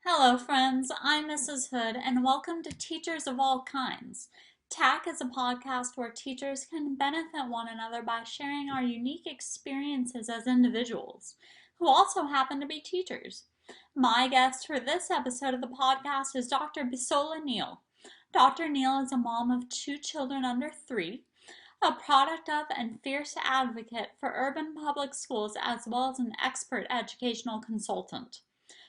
Hello, friends. I'm Mrs. Hood, and welcome to Teachers of All Kinds. TAC is a podcast where teachers can benefit one another by sharing our unique experiences as individuals, who also happen to be teachers. My guest for this episode of the podcast is Dr. Bisola Neil. Dr. Neil is a mom of two children under 3, a product of and fierce advocate for urban public schools, as well as an expert educational consultant.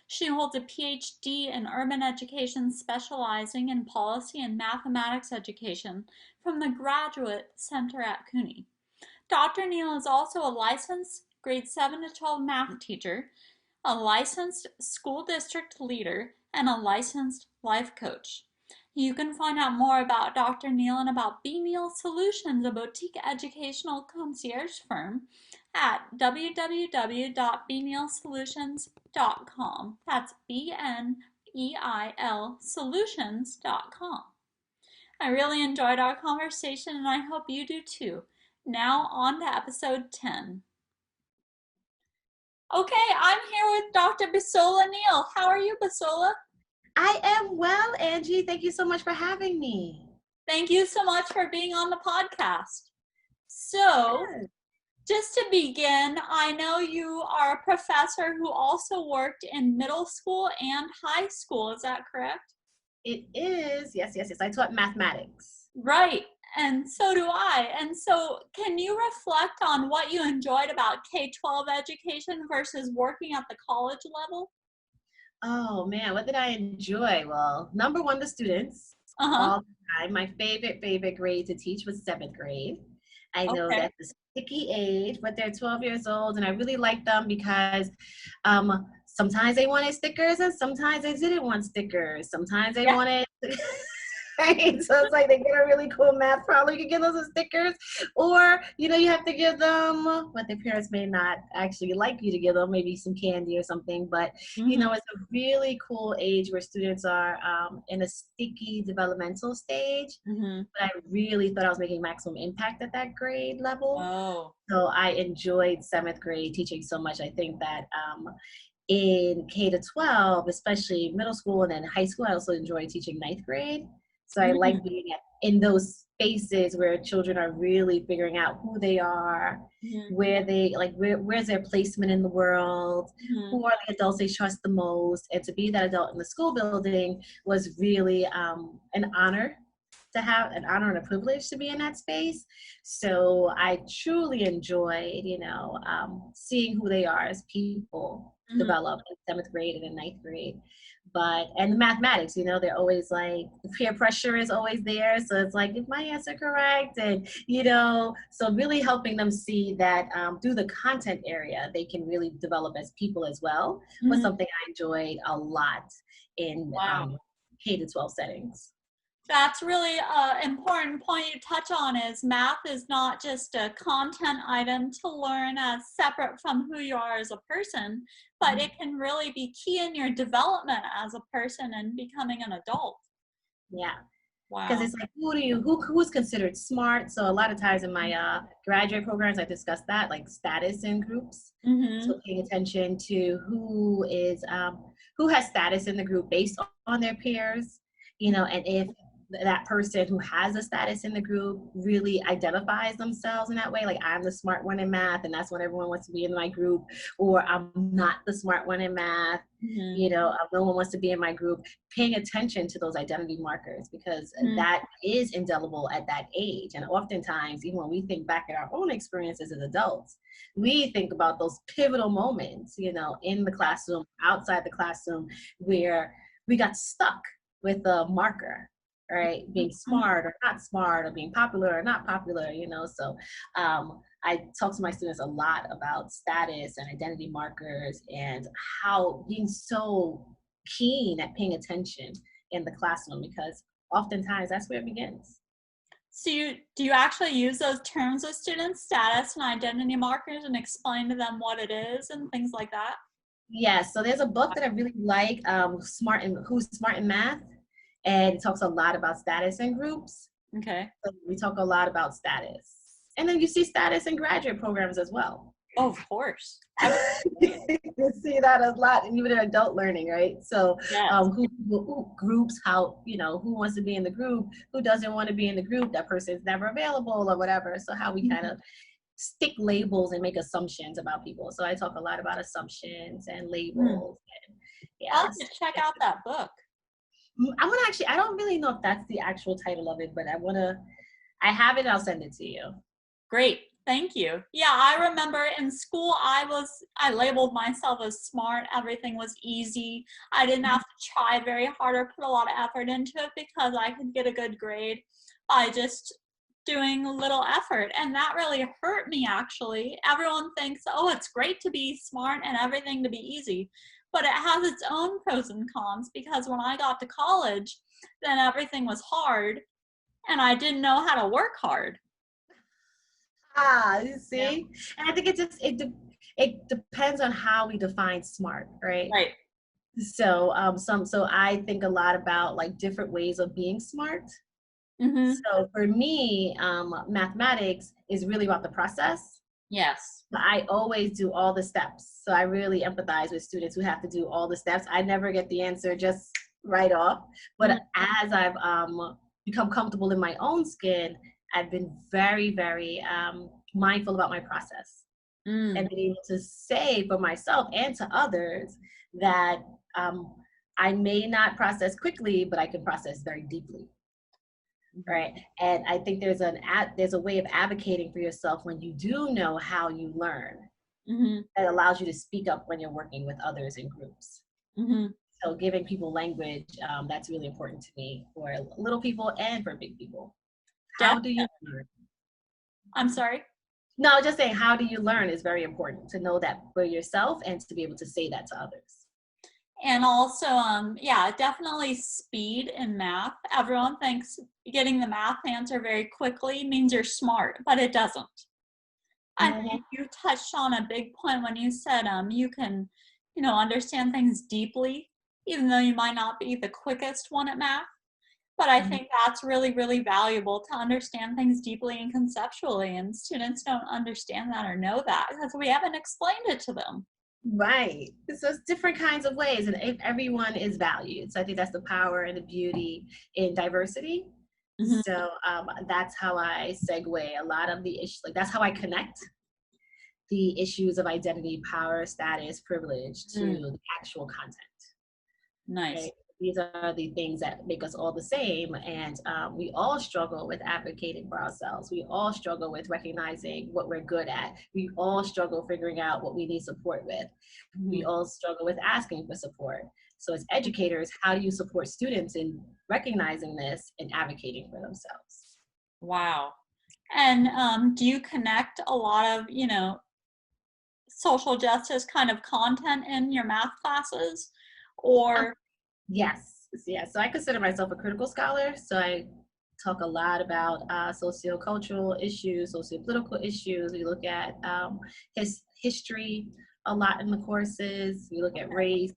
She holds a PhD in urban education, specializing in policy and mathematics education from the Graduate Center at CUNY. Dr. Neil is also a licensed grade 7 to 12 math teacher, a licensed school district leader, and a licensed life coach. You can find out more about Dr. Neil and about B. Neil Solutions, a boutique educational concierge firm, at www.bneilsolutions.com. That's BNEIL solutions.com. I really enjoyed our conversation and I hope you do too. Now on to episode 10. Okay, I'm here with Dr. Bisola Neil. How are you, Bisola? I am well, Angie. Thank you so much for having me. Thank you so much for being on the podcast. So, Yes. just to begin, I know you are a professor who also worked in middle school and high school. Is that correct? It is. Yes. I taught mathematics. Right. And so do I. And so, can you reflect on what you enjoyed about K-12 education versus working at the college level? Oh, man. What did I enjoy? Well, number one, the students Uh-huh. all the time. My favorite grade to teach was 7th grade. I know Okay. that's a sticky age, but they're 12 years old, and I really like them because sometimes they wanted stickers and sometimes they didn't want stickers. Sometimes they Yeah. wanted right? So it's like they get a really cool math problem. You can give those as stickers, or you have to give them what their parents may not actually like you to give them, maybe some candy or something. But Mm-hmm. it's a really cool age where students are in a sticky developmental stage. Mm-hmm. But I really thought I was making maximum impact at that grade level. Oh. So I enjoyed 7th grade teaching so much. I think that in K to 12, especially middle school and then high school, I also enjoy teaching 9th grade. So I Mm-hmm. like being in those spaces where children are really figuring out who they are, Mm-hmm. where they like where's their placement in the world, Mm-hmm. who are the adults they trust the most, and to be that adult in the school building was really an honor and a privilege to be in that space. So I truly enjoyed, seeing who they are as people Mm-hmm. develop in 7th grade and in 9th grade. And the mathematics, they're always like, the peer pressure is always there. So it's like, is my answer correct? And, so really helping them see that through the content area, they can really develop as people as well was Mm-hmm. something I enjoyed a lot in Wow. K to 12 settings. That's really an important point you touch on is math is not just a content item to learn as separate from who you are as a person, but it can really be key in your development as a person and becoming an adult. Yeah. Because Wow. it's like, who's considered smart? So a lot of times in my graduate programs, I discuss that, like status in groups. Mm-hmm. So paying attention to who has status in the group based on their peers, and if that person who has a status in the group really identifies themselves in that way, like I'm the smart one in math, and that's what everyone wants to be in my group, or I'm not the smart one in math, Mm-hmm. no one wants to be in my group. Paying attention to those identity markers, because Mm-hmm. that is indelible at that age. And oftentimes, even when we think back at our own experiences as adults, we think about those pivotal moments, in the classroom, outside the classroom, where we got stuck with a marker, right? Being smart or being popular or not popular, So I talk to my students a lot about status and identity markers and how being so keen at paying attention in the classroom, because oftentimes that's where it begins. So do you actually use those terms with students, status and identity markers, and explain to them what it is and things like that? Yes, so there's a book that I really like, Who's Smart in Math, and it talks a lot about status in groups. Okay. So we talk a lot about status. And then you see status in graduate programs as well. Oh, of course. You see that a lot, even in adult learning, right? So Yes. who groups, how, who wants to be in the group, who doesn't want to be in the group, that person is never available or whatever. So how we kind of stick labels and make assumptions about people. So I talk a lot about assumptions and labels. And I'll have yes. to check out that book. I want to actually, I don't really know if that's the actual title of it, but I have it, I'll send it to you. Great. Thank you. Yeah, I remember in school I labeled myself as smart. Everything was easy. I didn't have to try very hard or put a lot of effort into it because I could get a good grade by just doing a little effort. And that really hurt me, actually. Everyone thinks, oh, it's great to be smart and everything to be easy. But it has its own pros and cons, because when I got to college, then everything was hard and I didn't know how to work hard. You Yeah. see? And I think it depends on how we define smart, right? Right. So so I think a lot about like different ways of being smart. Mm-hmm. So for me, mathematics is really about the process. Yes. But I always do all the steps. So I really empathize with students who have to do all the steps. I never get the answer just right off. But as I've become comfortable in my own skin, I've been very, very mindful about my process and been able to say for myself and to others that I may not process quickly, but I can process very deeply. Right. And I think there's a way of advocating for yourself when you do know how you learn, that allows you to speak up when you're working with others in groups. So giving people language, that's really important to me for little people and for big people. How do you learn? I'm sorry? No, just saying, how do you learn is very important, to know that for yourself and to be able to say that to others. And also, yeah, definitely speed in math. Everyone thinks getting the math answer very quickly means you're smart, but it doesn't. I think you touched on a big point when you said you can, understand things deeply, even though you might not be the quickest one at math. But I think that's really, really valuable, to understand things deeply and conceptually. And students don't understand that or know that because we haven't explained it to them. Right. So it's different kinds of ways, and everyone is valued. So I think that's the power and the beauty in diversity. So that's how I segue a lot of the issues. Like that's how I connect the issues of identity, power, status, privilege to the actual content. Nice. Right? These are the things that make us all the same, and we all struggle with advocating for ourselves. We all struggle with recognizing what we're good at. We all struggle figuring out what we need support with. We all struggle with asking for support. So as educators, how do you support students in recognizing this and advocating for themselves? Wow. And do you connect a lot of, social justice kind of content in your math classes? Or Yes. So I consider myself a critical scholar. So I talk a lot about sociocultural issues, sociopolitical issues. We look at history a lot in the courses. We look at race,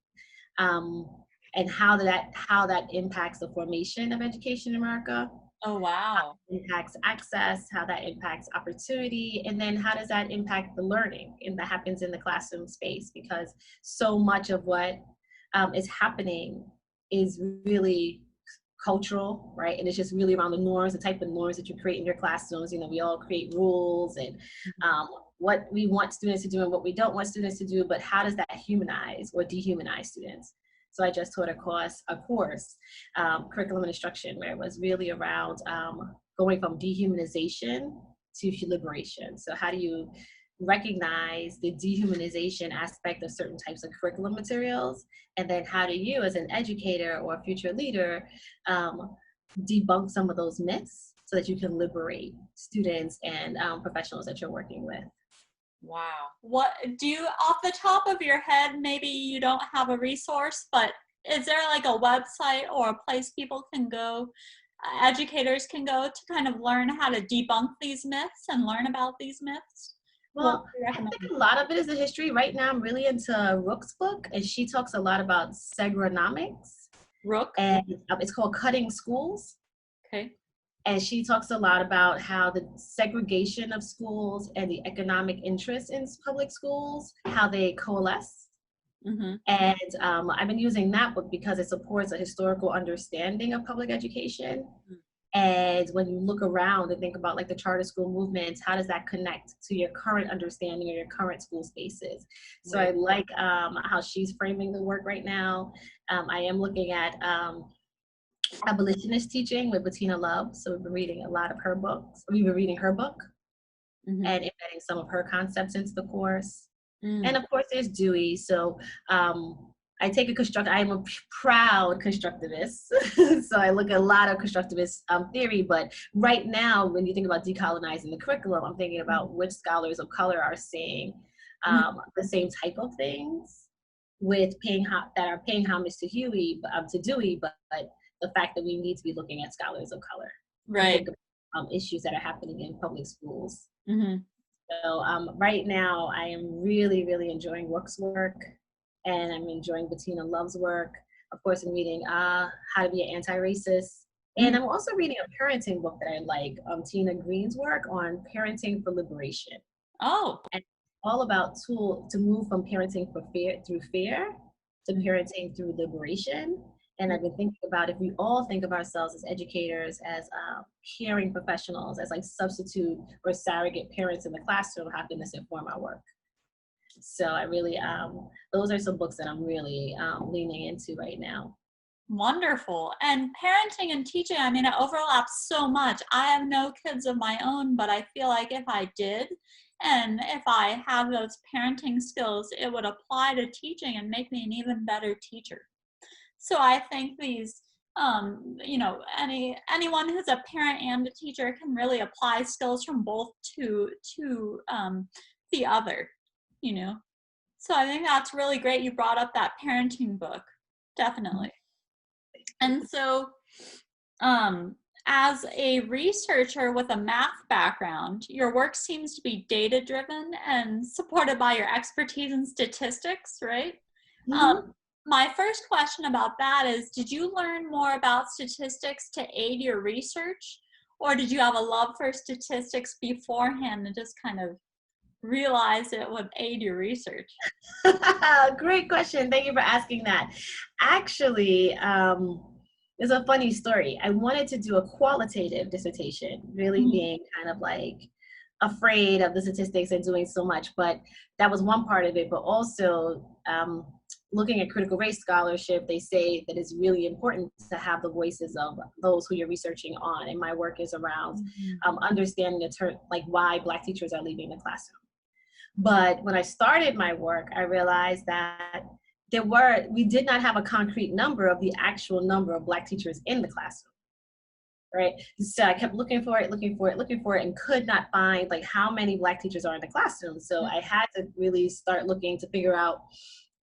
and how that impacts the formation of education in America. oh, How wow. it impacts access, how that impacts opportunity, and then how does that impact the learning and that happens in the classroom space, because so much of what is happening is really cultural, right? And it's just really around the norms, the type of norms that you create in your classrooms. We all create rules and what we want students to do and what we don't want students to do, but how does that humanize or dehumanize students? So I just taught a course, curriculum and instruction, where it was really around going from dehumanization to liberation. So how do you recognize the dehumanization aspect of certain types of curriculum materials? And then how do you, as an educator or a future leader, debunk some of those myths so that you can liberate students and professionals that you're working with? Wow. What do you, off the top of your head, maybe you don't have a resource, but is there like a website or a place people can go, educators can go, to kind of learn how to debunk these myths and learn about these myths? What Well, would you I recommend? think a lot of it is the history. Right now, I'm really into Rooks' book, and she talks a lot about Segrenomics, Rooks? and it's called Cutting Schools. Okay. And she talks a lot about how the segregation of schools and the economic interest in public schools, how they coalesce. Mm-hmm. And I've been using that book because it supports a historical understanding of public education. And when you look around and think about like the charter school movement, how does that connect to your current understanding of your current school spaces? So Right. I like how she's framing the work right now. I am looking at Abolitionist Teaching with Bettina Love. So we've been reading a lot of her books. We've been reading her book Mm-hmm. and embedding some of her concepts into the course. And Mm. of course, there's Dewey. So I take I am a proud constructivist. So I look at a lot of constructivist theory. But right now, when you think about decolonizing the curriculum, I'm thinking about which scholars of color are saying the same type of things with that are paying homage to Dewey, but the fact that we need to be looking at scholars of color to Right. think about issues that are happening in public schools. Mm-hmm. So right now, I am really, really enjoying Rooks' work, and I'm enjoying Bettina Love's work. Of course, I'm reading How to Be an Anti-Racist, and I'm also reading a parenting book that I like, Tina Green's work on parenting for liberation. Oh. And it's all about to move from parenting through fear to parenting through liberation. And I've been thinking about if we all think of ourselves as educators, as caring professionals, as like substitute or surrogate parents in the classroom, how can this inform our work? So I really, those are some books that I'm really leaning into right now. Wonderful. And parenting and teaching, I mean, it overlaps so much. I have no kids of my own, but I feel like if I did, and if I have those parenting skills, it would apply to teaching and make me an even better teacher. So I think these, anyone who's a parent and a teacher can really apply skills from both to the other, you know. So I think that's really great. You brought up that parenting book, definitely. And so, as a researcher with a math background, your work seems to be data-driven and supported by your expertise in statistics, right? Mm-hmm. My first question about that is, did you learn more about statistics to aid your research, or did you have a love for statistics beforehand and just kind of realize it would aid your research? Great question. Thank you for asking that. Actually, it's a funny story. I wanted to do a qualitative dissertation, really being kind of like afraid of the statistics and doing so much, but that was one part of it. But also looking at critical race scholarship, they say that it's really important to have the voices of those who you're researching on. And my work is around understanding like why Black teachers are leaving the classroom. But when I started my work, I realized that we did not have a concrete number of the actual number of Black teachers in the classroom, right? So I kept looking for it, and could not find like how many Black teachers are in the classroom. So I had to really start looking to figure out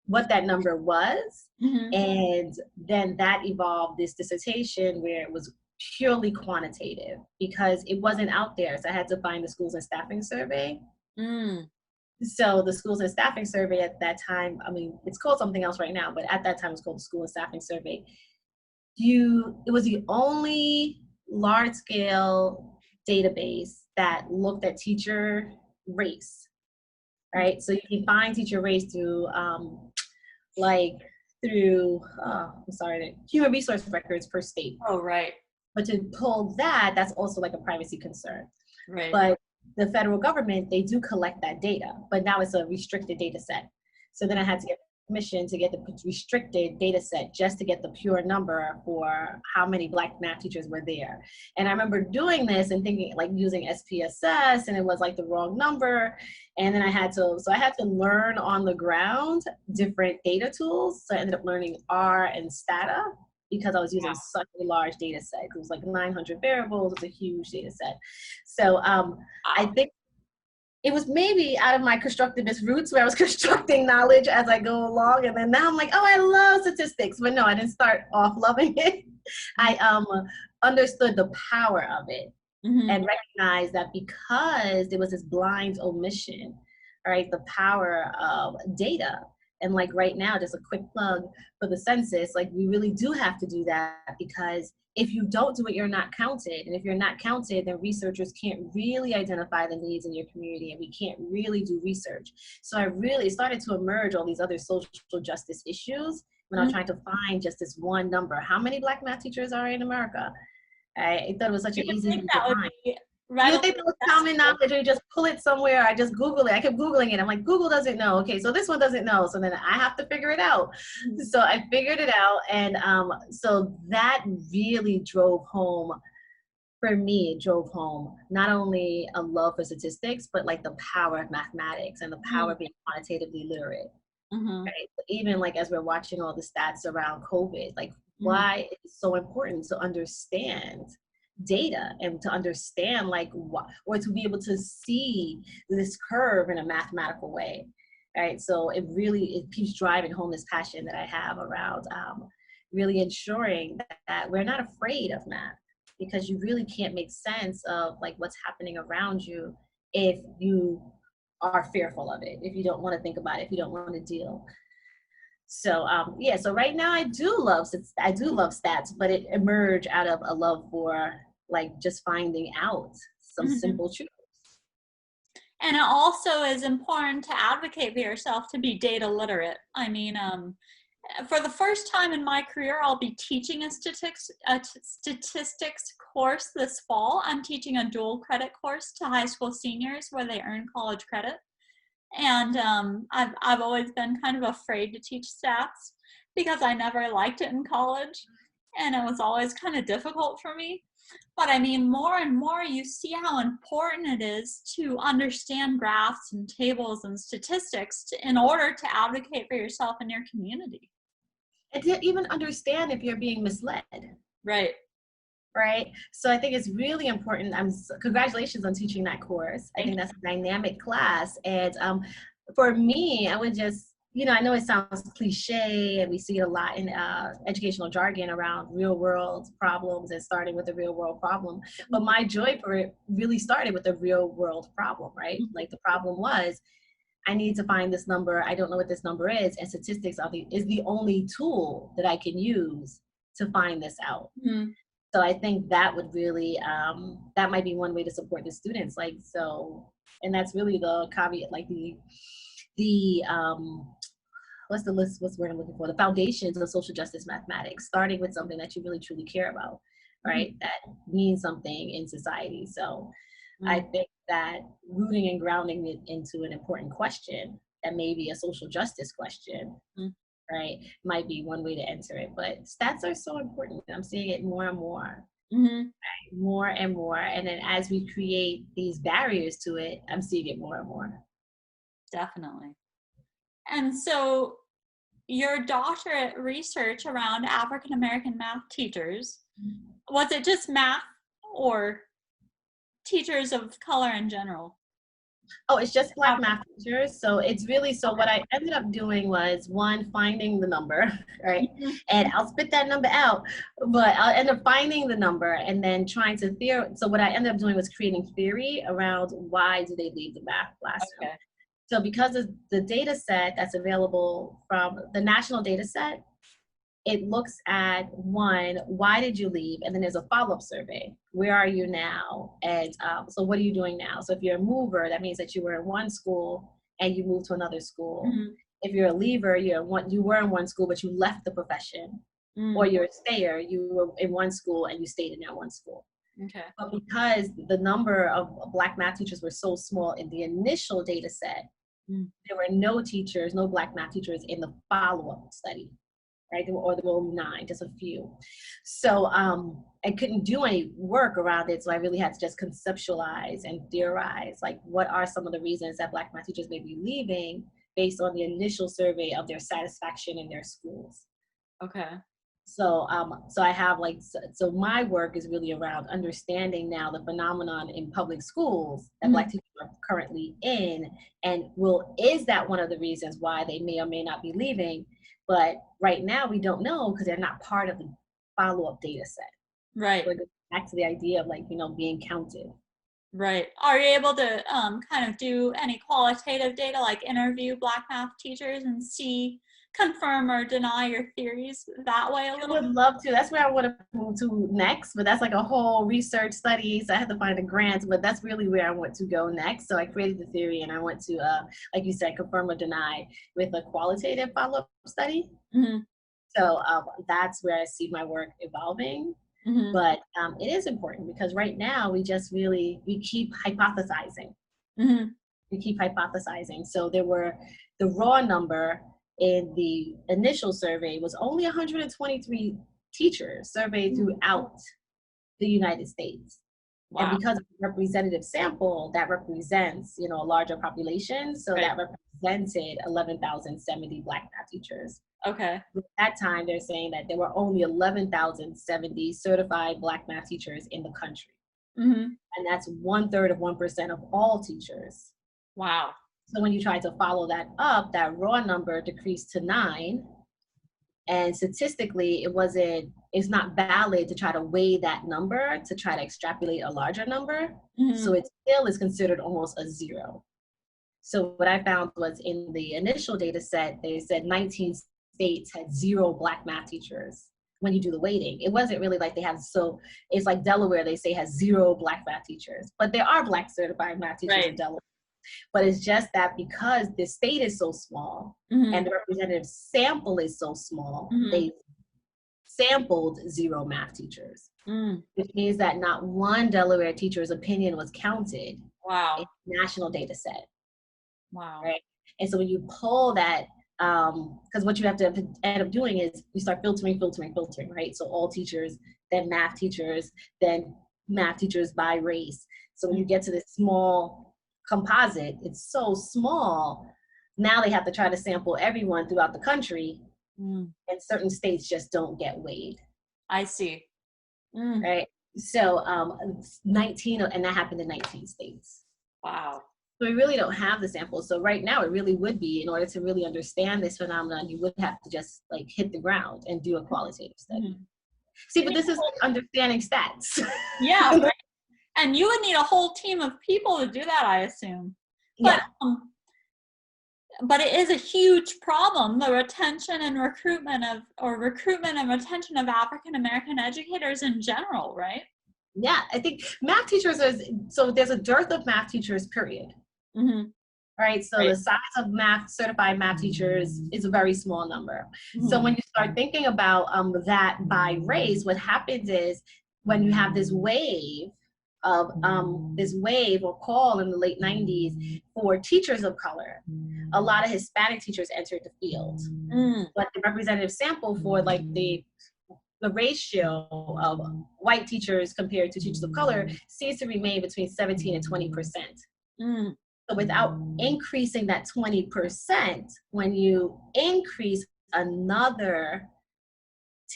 what that number was. And then that evolved this dissertation where it was purely quantitative because it wasn't out there. So I had to find the schools and staffing survey. So the schools and staffing survey at that time, I mean, it's called something else right now, but at that time it was called the school and staffing survey. It was the only large scale database that looked at teacher race, right? So you can find teacher race through human resource records per state. Oh, right. But to pull that's also like a privacy concern. Right. But the federal government, they do collect that data, but now it's a restricted data set. So then I had to get permission to get the restricted data set just to get the pure number for how many Black math teachers were there. And I remember doing this and thinking like using SPSS, and it was like the wrong number. And then I had to learn on the ground different data tools. So I ended up learning R and Stata because I was using such a large data set. It was like 900 variables. It's a huge data set. So I think it was maybe out of my constructivist roots where I was constructing knowledge as I go along. And then now I'm like, oh, I love statistics. But no, I didn't start off loving it. I understood the power of it and recognized that because there was this blind omission, right, the power of data, And like right now, just a quick plug for the census, like we really do have to do that, because if you don't do it, you're not counted. And if you're not counted, then researchers can't really identify the needs in your community, and we can't really do research. So I really started to emerge all these other social justice issues when I was trying to find just this one number. How many Black math teachers are in America? I thought it was such You an would easy think thing to that would find. be You readily would think that was common accessible. knowledge, or you just pull it somewhere. I just Google it. I kept Googling it. I'm like, Google doesn't know. Okay, so this one doesn't know. So then I have to figure it out. Mhm. So I figured it out. And so that really drove home, for me, it drove home not only a love for statistics, but like the power of mathematics and the power of being quantitatively literate. Mhm. Right? Even like as we're watching all the stats around COVID, like Mhm. why it's so important to understand data and to understand like what, or to be able to see this curve in a mathematical way. Right? So it keeps driving home this passion that I have around really ensuring that we're not afraid of math, because you really can't make sense of like what's happening around you if you are fearful of it, if you don't want to think about it, if you don't want to deal. So yeah, so right now I do love stats, but it emerged out of a love for like just finding out some Mhm. simple truths. And it also is important to advocate for yourself to be data literate. I mean, for the first time in my career, I'll be teaching a statistics course this fall. I'm teaching a dual credit course to high school seniors where they earn college credit. And I've always been kind of afraid to teach stats because I never liked it in college, and it was always kind of difficult for me. But I mean, more and more you see how important it is to understand graphs and tables and statistics in order to advocate for yourself and your community. And to even understand if you're being misled. Right. Right. So I think it's really important. Congratulations on teaching that course. I Thank think that's a dynamic class. And for me, I would just, I know it sounds cliche and we see it a lot in educational jargon around real world problems and starting with a real world problem. But my joy for it really started with a real world problem, right? you. Like the problem was, I need to find this number. I don't know what this number is. And statistics is the only tool that I can use to find this out. Mhm. So I think that would really, that might be one way to support the students. Like, so, and that's really the caveat, like the what's the list, what's the word I'm looking for? The foundations of social justice mathematics, starting with something that you really truly care about, right? That means something in society. So I Mhm. think that rooting and grounding it into an important question that may be a social justice question, Mhm. right, might be one way to enter it. But stats are so important. I'm seeing it more and more, Mhm. more and more. And then as we create these barriers to it, I'm seeing it more and more. Definitely. And so your doctorate research around African American math teachers, was it just math or teachers of color in general? Oh, it's just Black African. math teachers. So it's really, so Okay. what I ended up doing was one, finding the number, right? Mhm. And I'll spit that number out, but I'll end up finding the number and then trying to so what I ended up doing was creating theory around why do they leave the math classroom. Okay. So because of the data set that's available from the national data set, it looks at one, why did you leave? And then there's a follow-up survey. Where are you now? And so what are you doing now? So if you're a mover, that means that you were in one school and you moved to another school. Mhm. If you're a leaver, you were in one school, but you left the profession. Or Mm. you're a stayer, you were in one school and you stayed in that one school. Okay. But because the number of Black math teachers were so small in the initial data set, Mm. there were no teachers, no Black math teachers in the follow-up study, right? Or there were only 9, just a few. So I couldn't do any work around it. So I really had to just conceptualize and theorize, like what are some of the reasons that Black math teachers may be leaving based on the initial survey of their satisfaction in their schools. Okay. So, so I have like, so my work is really around understanding now the phenomenon in public schools that Black Mhm. teachers are currently in, and is that one of the reasons why they may or may not be leaving? But right now we don't know because they're not part of the follow-up data set. Right. So it goes back to the idea of like, being counted. Right. Are you able to kind of do any qualitative data, like interview Black math teachers and see, confirm or deny your theories that way a I little would bit? love to. That's where I want to move to next, but that's like a whole research study. So I have to find a grant, but that's really where I want to go next. So I created the theory and I want to, like you said, confirm or deny with a qualitative follow-up study. Mm-hmm. So that's where I see my work evolving. Mm-hmm. But it is important because right now we keep hypothesizing. Mm-hmm. We keep hypothesizing. So the raw number in the initial survey was only 123 teachers surveyed throughout the United States. And Wow. because of the representative sample, that represents, a larger population. So Right. that represented 11,070 Black math teachers. Okay. At that time, they're saying that there were only 11,070 certified Black math teachers in the country. Mm-hmm. And that's 1/3 of 1% of all teachers. Wow. So when you try to follow that up, that raw number decreased to 9. And statistically, it's not valid to try to weigh that number to try to extrapolate a larger number. Mm-hmm. So it still is considered almost a 0. So what I found was in the initial data set, they said 19 states had 0 Black math teachers when you do the weighting. It wasn't really like it's like Delaware, they say has 0 Black math teachers, but there are Black certified math teachers in Right. Delaware. But it's just that because the state is so small Mm-hmm. and the representative sample is so small, Mm-hmm. they sampled 0 math teachers, Mm. which means that not one Delaware teacher's opinion was counted in Wow. the national data set. Wow. Right? And so when you pull that, because what you have to end up doing is you start filtering, right? So all teachers, then math teachers by race. So when you get to this small composite, it's so small. Now they have to try to sample everyone throughout the country, Mm. and certain states just don't get weighed. I see. Mm. Right? So 19, and that happened in 19 states. Wow. So we really don't have the sample. So right now it really would be, in order to really understand this phenomenon, you would have to just like hit the ground and do a qualitative study. Mm-hmm. See, but this is like understanding stats. Yeah, right. And you would need a whole team of people to do that, I assume. But Yeah. But it is a huge problem, the retention and recruitment and retention of African American educators in general, right? Yeah, I think math teachers so there's a dearth of math teachers, period. Mm-hmm. Right, so Right. the size of certified math teachers is a very small number. Mm-hmm. So when you start thinking about that by race, what happens is when you have this wave or call in the late 90s for teachers of color, a lot of Hispanic teachers entered the field. Mm. But the representative sample for like the ratio of white teachers compared to teachers of color seems to remain between 17 and 20%. Mm. So without increasing that 20%, when you increase another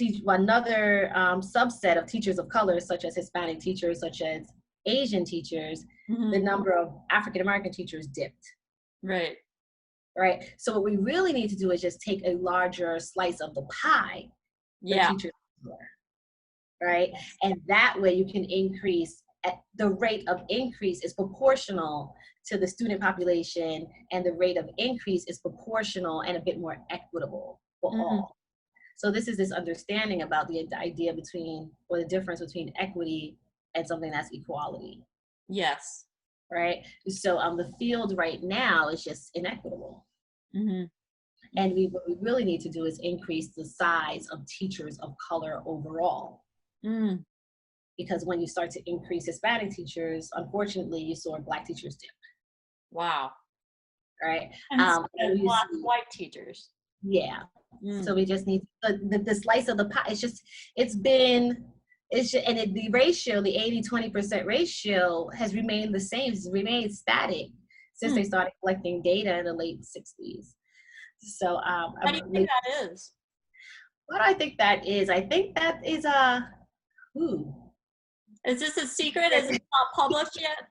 subset of teachers of color, such as Hispanic teachers, such as Asian teachers, Mm-hmm. the number of African American teachers dipped. Right. Right. So what we really need to do is just take a larger slice of the pie for teachers of color. Right. And that way you can increase. The rate of increase is proportional to the student population, and the rate of increase is proportional and a bit more equitable for all. So this is this understanding about the idea between, or the difference between equity and something that's equality. Yes. Right? So the field right now is just inequitable. Mm-hmm. And what we really need to do is increase the size of teachers of color overall. Mm. Because when you start to increase Hispanic teachers, unfortunately, you saw Black teachers dip. Wow. Right? And Black white teachers. Yeah. Mm. So we just need the slice of the pie. The ratio, the 80-20% ratio has remained the same. It's remained static since they started collecting data in the late 60s. So how do you think that is? What do I think that is? I think that is Is this a secret? Is it not published yet?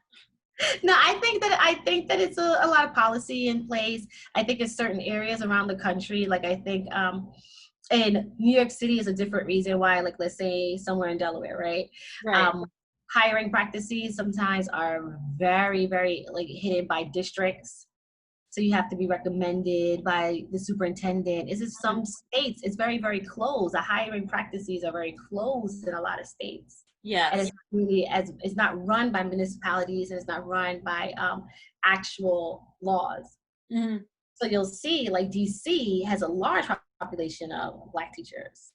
No, I think that it's a lot of policy in place. I think in certain areas around the country, like I think in New York City is a different reason why, like let's say somewhere in Delaware, right? Right. hiring practices sometimes are very, very like hidden by districts. So you have to be recommended by the superintendent. Is it some states? It's very, very closed. The hiring practices are very closed in a lot of states. And Yes. it's really it's not run by municipalities, and it's not run by actual laws. Mm-hmm. So you'll see like DC has a large population of Black teachers,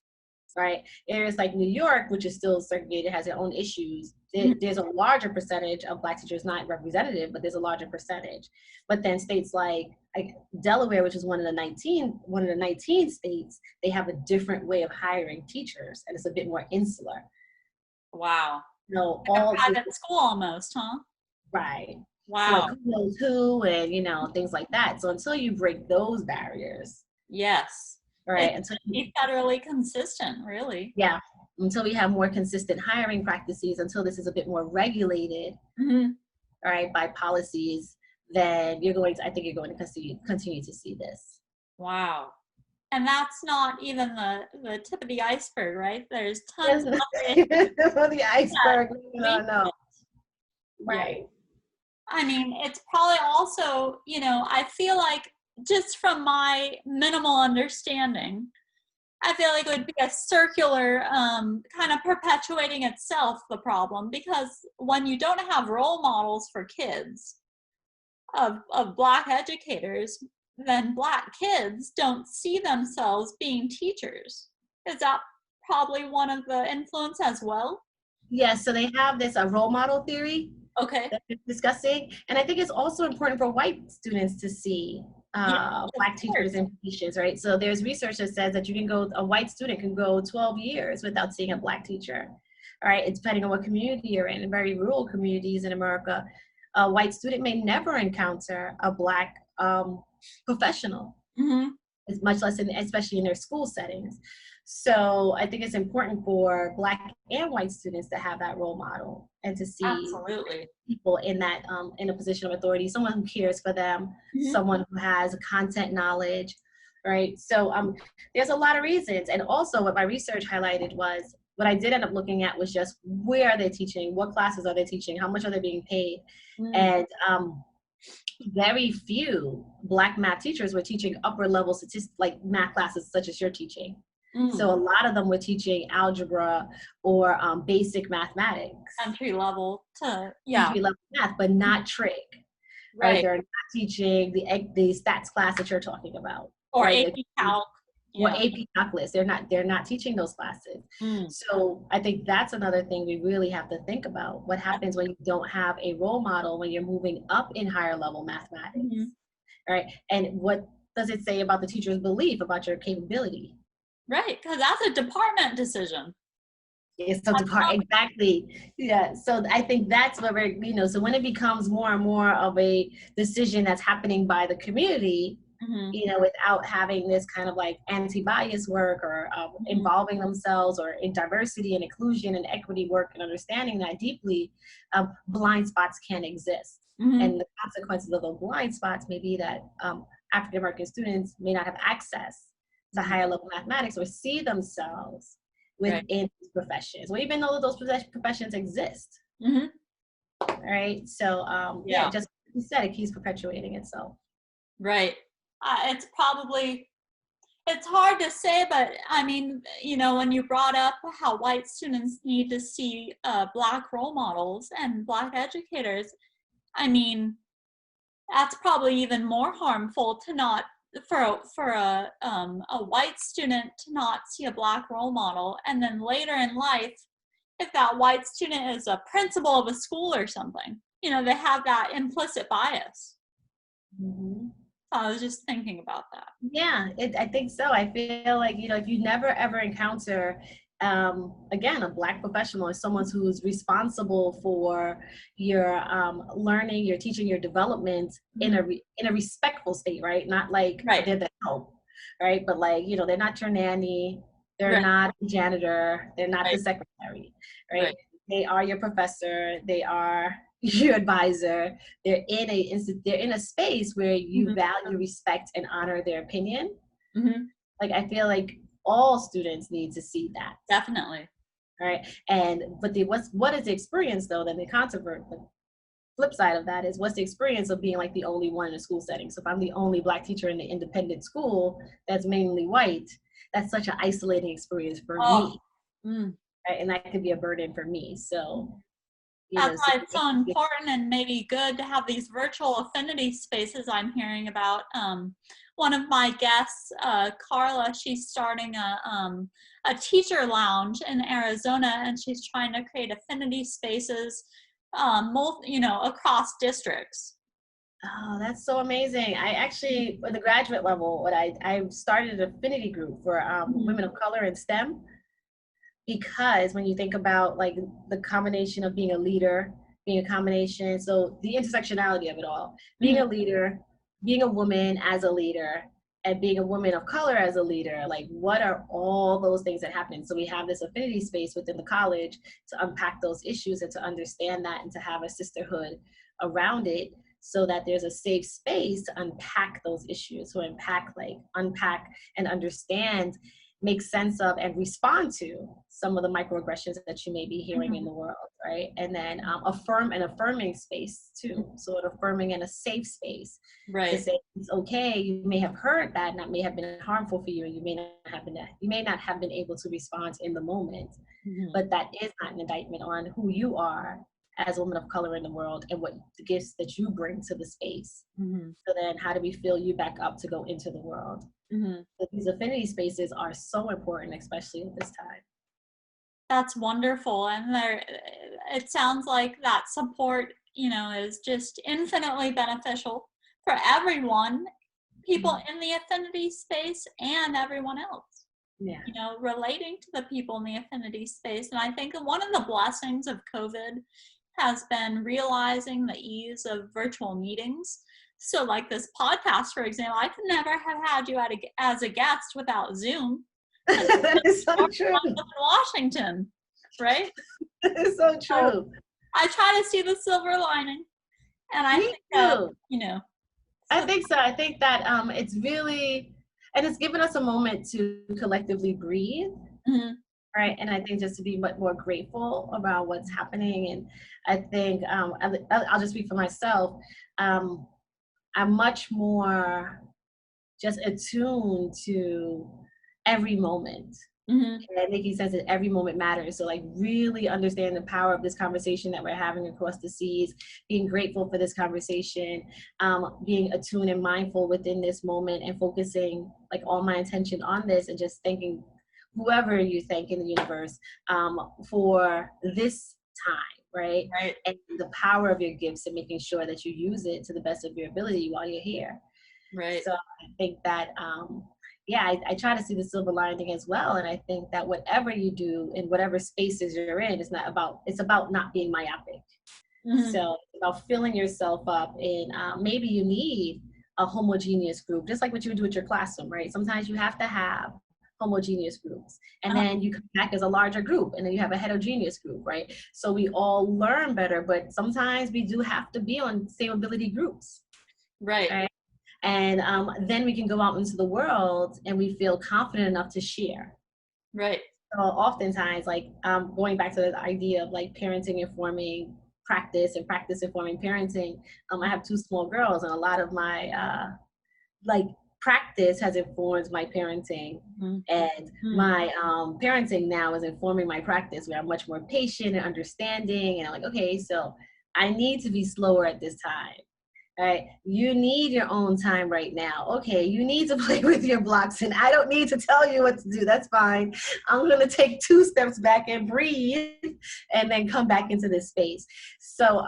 right? Areas like New York, which is still segregated, has their own issues. There's a larger percentage of Black teachers, not representative, but there's a larger percentage. But then states like Delaware, which is one of the 19 states, they have a different way of hiring teachers, and it's a bit more insular. Wow. No, Like a all private school almost, huh? right. So like Wow. who knows who, and things like that. So until you break those barriers, Yes. right? It's Until be federally consistent, really. yeah, until we have more consistent hiring practices, until this is a bit more regulated, Mm-hmm. all right, by policies, then I think you're going to continue to see this. Wow. And that's not even the tip of the iceberg, right? There's Yes, tons of other for the iceberg. issues. No, Yeah. right. I mean, it's probably also, I feel like just from my minimal understanding, I feel like it would be a circular kind of perpetuating itself, the problem, because when you don't have role models for kids of Black educators, then Black kids don't see themselves being teachers. Is that probably one of the influence as well? Yes, so they have this role model theory Okay. that they're discussing, and I think it's also important for white students to see Yeah, Black of teachers course. in positions, right? So there's research that says that a white student can go 12 years without seeing a Black teacher. All right, it's depending on what community you're in. In very rural communities in America, a white student may never encounter a Black professional, Mm-hmm. as much less especially in their school settings. So I think it's important for Black and white students to have that role model and to see Absolutely. people in that in a position of authority, someone who cares for them, Mm-hmm. someone who has content knowledge, right? So there's a lot of reasons. And also what my research highlighted was, what I did end up looking at was just where are they teaching, what classes are they teaching, how much are they being paid? Mm. And very few Black math teachers were teaching upper level statistics, like math classes such as you're teaching. So a lot of them were teaching algebra or basic mathematics, Entry level to, yeah, entry level math, but not trig. Right? right. They're not teaching the stats class that you're talking about, Or right? AP Calc. Or Yeah. AP calculus. They're not teaching those classes. Mm. So I think that's another thing we really have to think about. What happens when you don't have a role model when you're moving up in higher level mathematics, Mm-hmm. right? And what does it say about the teacher's belief about your capability? Right, because that's a department decision. It's so exactly. Yeah. So I think that's what so when it becomes more and more of a decision that's happening by the community, Mm-hmm. Without having this kind of like anti-bias work or involving themselves or in diversity and inclusion and equity work and understanding that deeply, blind spots can exist. Mm-hmm. And the consequences of those blind spots may be that African-American students may not have access to higher level mathematics or see themselves within these professions, or even though those professions exist. Mm-hmm. Right. So yeah, just like you said, it keeps perpetuating itself. Right. It's hard to say, but I mean, when you brought up how white students need to see Black role models and Black educators, I mean, that's probably even more harmful to not for a white student to not see a Black role model, and then later in life, if that white student is a principal of a school or something, they have that implicit bias. Mm-hmm. I was just thinking about that. Yeah, I think so. I feel like, if you never ever encounter, again, a Black professional or someone who's responsible for your learning, your teaching, your development in a respectful state, right? Not like they're the help, right? But like, they're not your nanny, they're not the janitor, they're not the secretary, right? They are your professor, they are your advisor. They're in a space where you value, respect, and honor their opinion. Like I feel like all students need to see that. Definitely. right? And but the what is the experience though? Then the flip side of that is, what's the experience of being like the only one in a school setting? So if I'm the only Black teacher in the independent school that's mainly white, that's such an isolating experience for Oh, me, right? And that could be a burden for me. So, that's so why it's so important and maybe good to have these virtual affinity spaces I'm hearing about. One of my guests, Carla, she's starting a teacher lounge in Arizona, and she's trying to create affinity spaces, across districts. Oh, that's so amazing. I actually, at the graduate level, I started an affinity group for women of color in STEM, because when you think about like the combination of being a leader, being a combination, so the intersectionality of it all, being a leader, being a woman as a leader, and being a woman of color as a leader, like what are all those things that happen? So we have this affinity space within the college to unpack those issues and to understand that and to have a sisterhood around it, so that there's a safe space to unpack those issues, to unpack and understand, make sense of, and respond to some of the microaggressions that you may be hearing in the world, right? And then affirming space too. So an affirming and a safe space, Right. to say it's okay. You may have heard that, and that may have been harmful for you, and you may not have been able to respond in the moment. But that is not an indictment on who you are as a woman of color in the world and what the gifts that you bring to the space. So then how do we fill you back up to go into the world? So these affinity spaces are so important, especially at this time. That's wonderful. And it sounds like that support, is just infinitely beneficial for everyone, people in the affinity space and everyone else. Yeah. Relating to the people in the affinity space. And I think one of the blessings of COVID has been realizing the ease of virtual meetings. So like this podcast, for example, I could never have had you as a guest without Zoom. That is so true. In Washington, right? That is so true. So I try to see the silver lining, and I think I think so. I think that it's really, and it's given us a moment to collectively breathe, right? And I think just to be much more grateful about what's happening. And I think I'll just speak for myself. I'm much more just attuned to every moment. And making sense that every moment matters. So like really understand the power of this conversation that we're having across the seas, being grateful for this conversation, being attuned and mindful within this moment, and focusing like all my attention on this, and just thanking whoever you thank in the universe for this time, right? And the power of your gifts, and making sure that you use it to the best of your ability while you're here. Right. So I think that I try to see the silver lining as well. And I think that whatever you do in whatever spaces you're in, it's about not being myopic. So it's about filling yourself up, and maybe you need a homogeneous group, just like what you would do with your classroom, right? Sometimes you have to have homogeneous groups, and then you come back as a larger group, and then you have a heterogeneous group, right? So we all learn better, but sometimes we do have to be on same ability groups. Right? And then we can go out into the world and we feel confident enough to share. Right. So oftentimes, like going back to the idea of like parenting informing practice and practice informing parenting, I have 2 small girls, and a lot of my like practice has informed my parenting, and my parenting now is informing my practice, where I'm much more patient and understanding, and I'm like, okay, so I need to be slower at this time. Right? You need your own time right now. Okay, you need to play with your blocks, and I don't need to tell you what to do. That's fine. I'm going to take 2 steps back and breathe, and then come back into this space. So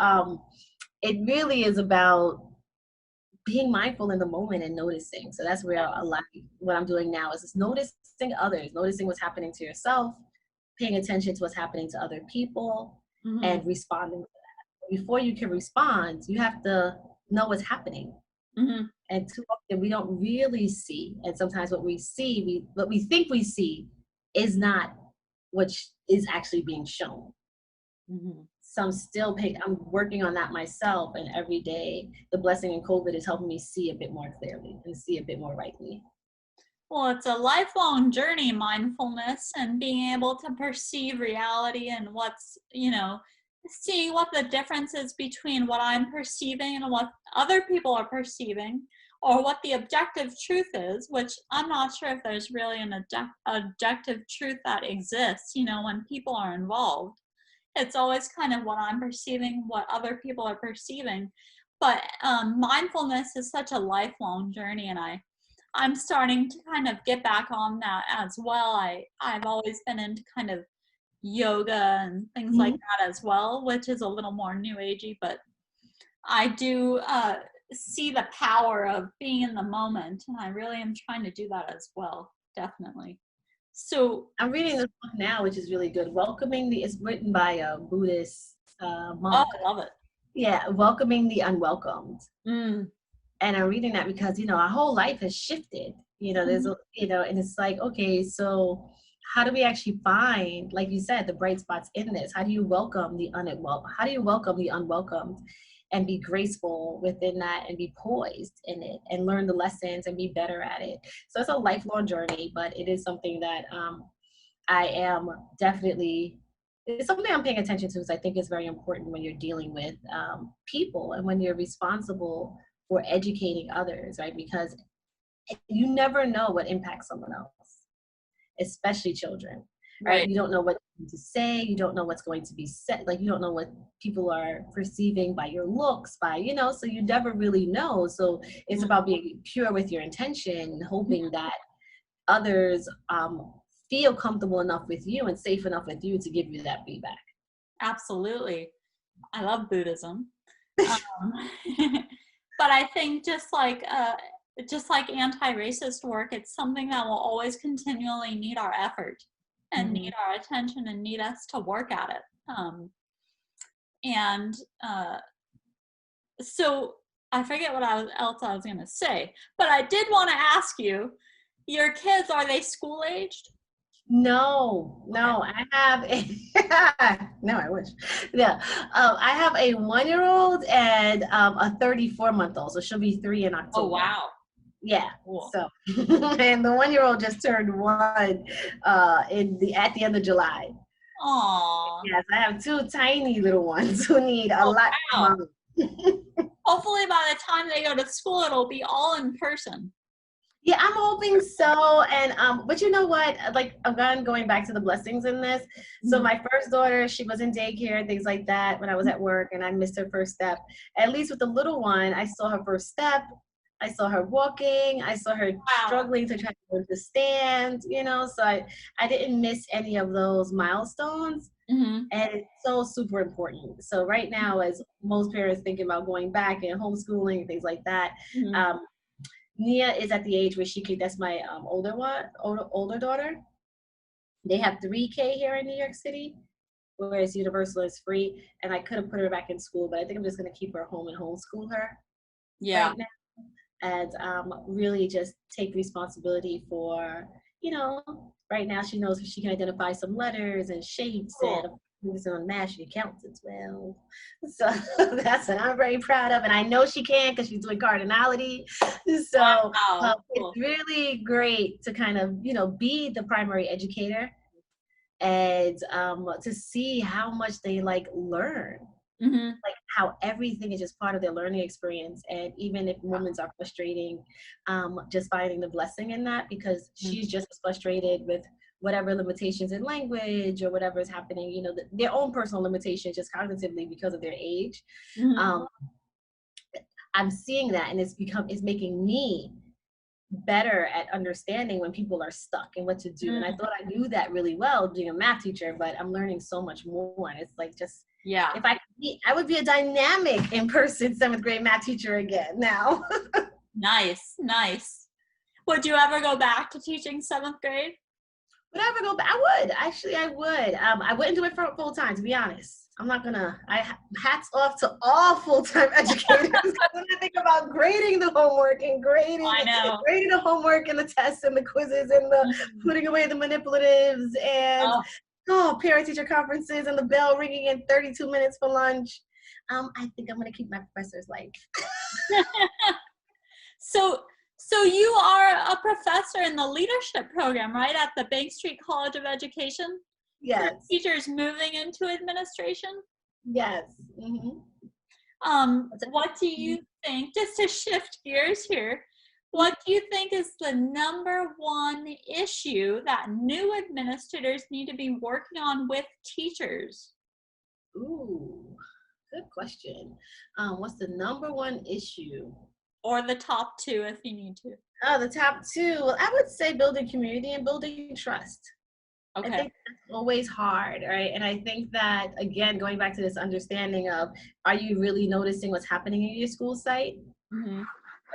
it really is about being mindful in the moment and noticing. So that's where a lot of what I'm doing now is just noticing others, noticing what's happening to yourself, paying attention to what's happening to other people, and responding to that. Before you can respond, you have to know what's happening. And too often we don't really see, and sometimes what we think we see is not what is actually being shown. So I'm working on that myself, and every day the blessing in COVID is helping me see a bit more clearly and see a bit more rightly. Well, it's a lifelong journey, mindfulness, and being able to perceive reality and what's, seeing what the difference is between what I'm perceiving and what other people are perceiving, or what the objective truth is, which I'm not sure if there's really an objective truth that exists, when people are involved. It's always kind of what I'm perceiving, what other people are perceiving. But mindfulness is such a lifelong journey, and I'm starting to kind of get back on that as well. I've always been into kind of yoga and things like that as well, which is a little more new agey, but I do see the power of being in the moment, and I really am trying to do that as well, definitely. So I'm reading this book now, which is really good. It's written by a Buddhist monk. oh, I love it. Yeah, Welcoming the Unwelcomed. Mm. And I'm reading that because, our whole life has shifted, there's, and it's like, okay, so how do we actually find, like you said, the bright spots in this? How do you welcome the unwelcomed and be graceful within that and be poised in it and learn the lessons and be better at it? So it's a lifelong journey, but it is something that I am definitely, it's something I'm paying attention to, because I think it's very important when you're dealing with people and when you're responsible for educating others, right? Because you never know what impacts someone else, especially children, right? You don't know what to say. You don't know what's going to be said. Like, you don't know what people are perceiving by your looks, so you never really know. So it's about being pure with your intention, hoping that others feel comfortable enough with you and safe enough with you to give you that feedback. Absolutely. I love Buddhism. But I think just like anti-racist work, it's something that will always continually need our effort and need our attention and need us to work at it. So I forget what else I was going to say, but I did want to ask you, your kids, are they school aged? No, I have no, I wish. Yeah. I have a 1-year-old and a 34-month-old. So she'll be 3 in October. Oh, wow. Yeah. Cool. So, and the 1-year-old just turned 1 at the end of July. Aww. Yes, I have 2 tiny little ones who need a lot of mom. Hopefully by the time they go to school, it'll be all in person. Yeah, I'm hoping so. And but you know what? Like, again, going back to the blessings in this. So my first daughter, she was in daycare and things like that when I was at work, and I missed her first step. At least with the little one, I saw her first step. I saw her walking. I saw her struggling to try to understand, so I didn't miss any of those milestones. And it's so super important. So right now, as most parents thinking about going back and homeschooling and things like that, Nia is at the age where that's my older daughter. They have 3K here in New York City, whereas Universal is free. And I could have put her back in school, but I think I'm just going to keep her home and homeschool her right now. And really just take responsibility for, right now she knows she can identify some letters and shapes and on math. She counts as well. So that's what I'm very proud of. And I know she can because she's doing cardinality. So it's really great to kind of, be the primary educator and to see how much they learn. Like how everything is just part of their learning experience. And even if moments are frustrating, just finding the blessing in that, because she's just as frustrated with whatever limitations in language or whatever is happening, their own personal limitations just cognitively because of their age. I'm seeing that, and it's making me better at understanding when people are stuck and what to do. And I thought I knew that really well being a math teacher, but I'm learning so much more. And it's like, just, if I would be a dynamic in-person 7th grade math teacher again now. Nice. Would you ever go back to teaching 7th grade? Would I ever go back? I would. Actually, I would. I wouldn't do it for full time, to be honest. I'm not gonna. Hats off to all full-time educators. When I think about grading the homework and grading the homework and the tests and the quizzes and the putting away the manipulatives and parent-teacher conferences and the bell ringing in 32 minutes for lunch. I think I'm gonna keep my professor's life. So So you are a professor in the leadership program, right, at the Bank Street College of Education for Yes. teachers moving into administration? Yes. Mm-hmm. What do you think, just to shift gears here, what do you think is the number one issue that new administrators need to be working on with teachers? Ooh, good question. What's the number one issue? Or the top two if you need to. Oh, the top two. Well, I would say building community and building trust. I Okay. think that's always hard, right? And I think that, again, going back to this understanding of, are you really noticing what's happening in your school site, Mm-hmm.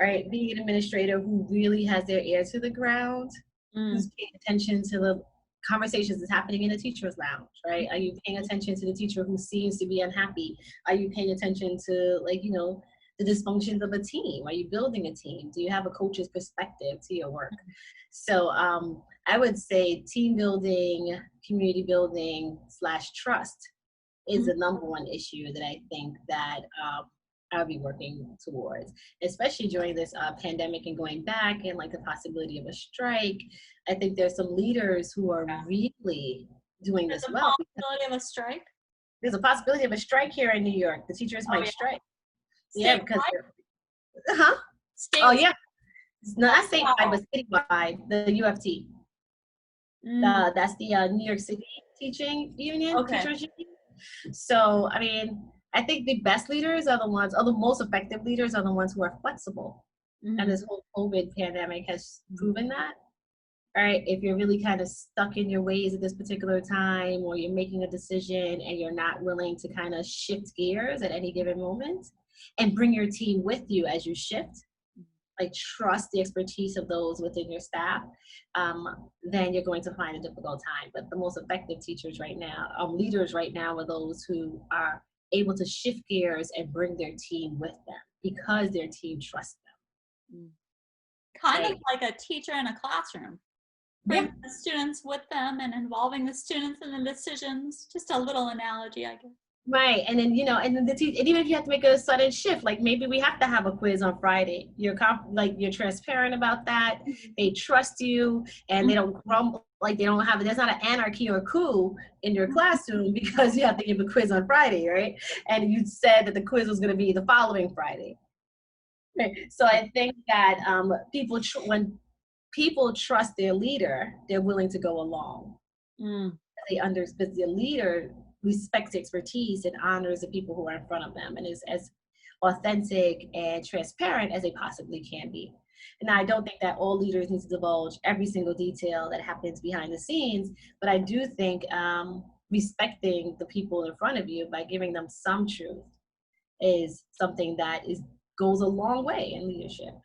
right? Being an administrator who really has their ear to the ground, who's paying attention to the conversations that's happening in the teacher's lounge, right? Are you paying attention to the teacher who seems to be unhappy? Are you paying attention to, like, you know, the dysfunctions of a team? Are you building a team? Do you have a coach's perspective to your work? So I would say team building, community building / trust is the number one issue that I think that I'll be working towards, especially during this pandemic and going back and like the possibility of a strike. I think there's some leaders who are really doing There's this a well. possibility of a strike? There's a possibility of a strike here in New York. The teachers Oh, might yeah. strike. Yeah, because Statewide? huh? Oh State. yeah, no, not statewide, Wow. but citywide. The UFT. That's the New York City Teaching Union, Okay. Teachers Union. So, I mean, I think the best leaders are the ones, or the most effective leaders are the ones who are flexible. And this whole COVID pandemic has proven that. All right, if you're really kind of stuck in your ways at this particular time, or you're making a decision and you're not willing to kind of shift gears at any given moment and bring your team with you as you shift, like trust the expertise of those within your staff, then you're going to find a difficult time. But the most effective teachers right now, leaders right now, are those who are able to shift gears and bring their team with them because their team trusts them. Kind of Right? like a teacher in a classroom. Yeah. Bring the students with them and involving the students in the decisions. Just a little analogy, I guess. Right, and then and then and even if you have to make a sudden shift, like maybe we have to have a quiz on Friday. You're you're transparent about that. They trust you, and they don't grumble. Like they don't have there's not an anarchy or coup in your classroom because you have to give a quiz on Friday, right? And you said that the quiz was going to be the following Friday. Right. So I think that when people trust their leader, they're willing to go along. But the leader respects expertise and honors the people who are in front of them and is as authentic and transparent as they possibly can be. And I don't think that all leaders need to divulge every single detail that happens behind the scenes, but I do think respecting the people in front of you by giving them some truth is something that goes a long way in leadership.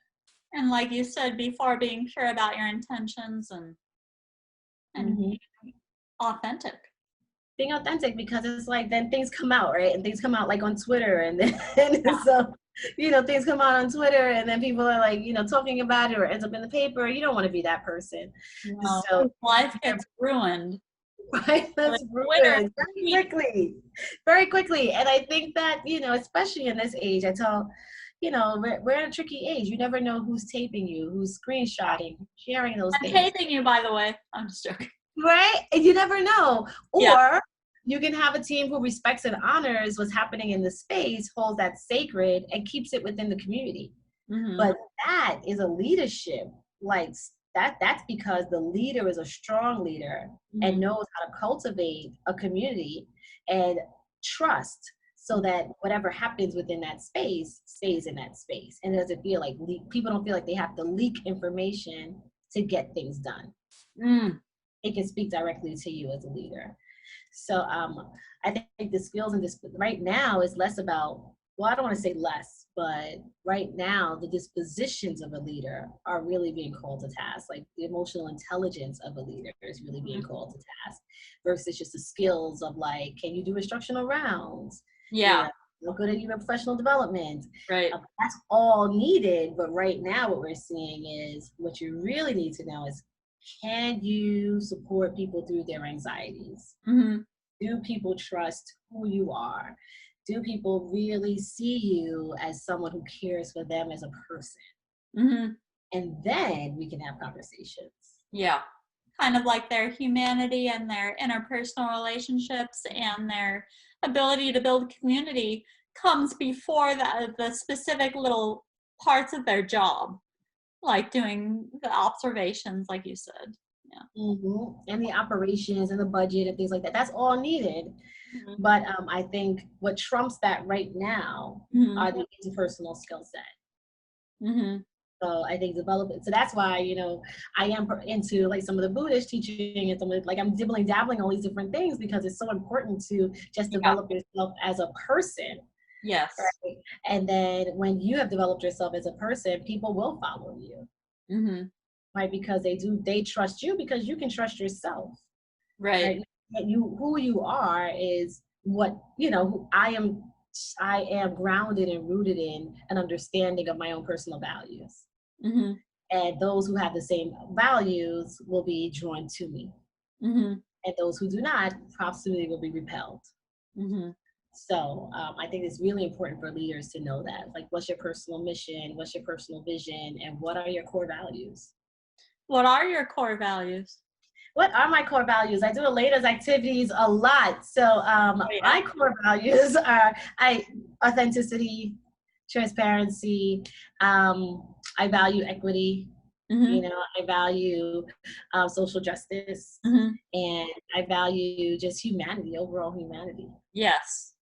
And like you said before, being sure about your intentions and being authentic. Being authentic, because it's like then things come out, right? And things come out like on Twitter, and then so things come out on Twitter, and then people are like talking about it or ends up in the paper. You don't want to be that person. No, So life gets ruined. right, that's ruined very quickly. And I think that especially in this age, I tell we're in a tricky age. You never know who's taping you, who's screenshotting, sharing those I'm things. taping you, by the way. I'm just joking. Right? And you never know. Or you can have a team who respects and honors what's happening in the space, holds that sacred, and keeps it within the community. But that is a leadership. Like that's because the leader is a strong leader and knows how to cultivate a community and trust, so that whatever happens within that space stays in that space and doesn't feel like people don't feel like they have to leak information to get things done. It can speak directly to you as a leader. So I think the skills in this right now is less about, well, I don't want to say less, but right now the dispositions of a leader are really being called to task. Like the emotional intelligence of a leader is really being called to task versus just the skills of like, can you do instructional rounds? Yeah. How good are you in professional development? Right. That's all needed. But right now what we're seeing is what you really need to know is, can you support people through their anxieties? Do people trust who you are? Do people really see you as someone who cares for them as a person? and then we can have conversations. Yeah. Kind of like their humanity and their interpersonal relationships and their ability to build community comes before the specific little parts of their job, like doing the observations, like you said. Yeah. And the operations and the budget and things like that. That's all needed. Mm-hmm. But I think what trumps that right now Mm-hmm. are the interpersonal skill set. Mm-hmm. So I think development. So that's why, I am into like some of the Buddhist teaching and some of like I'm dabbling all these different things because it's so important to just Yeah. develop yourself as a person. Yes. Right? And then when you have developed yourself as a person, people will follow you. Mm-hmm. Right? Because they trust you because you can trust yourself. Right. Right? Who you are is what, who I am grounded and rooted in an understanding of my own personal values. Mm-hmm. And those who have the same values will be drawn to me. Mm-hmm. And those who do not, possibly will be repelled. Mm-hmm. So I think it's really important for leaders to know that. Like, what's your personal mission? What's your personal vision? And what are your core values? What are your core values? What are my core values? I do Elena's activities a lot. So Oh, yeah. my core values are authenticity, transparency. I value equity. Mm-hmm. I value social justice, Mm-hmm. and I value just humanity, overall humanity. Yes.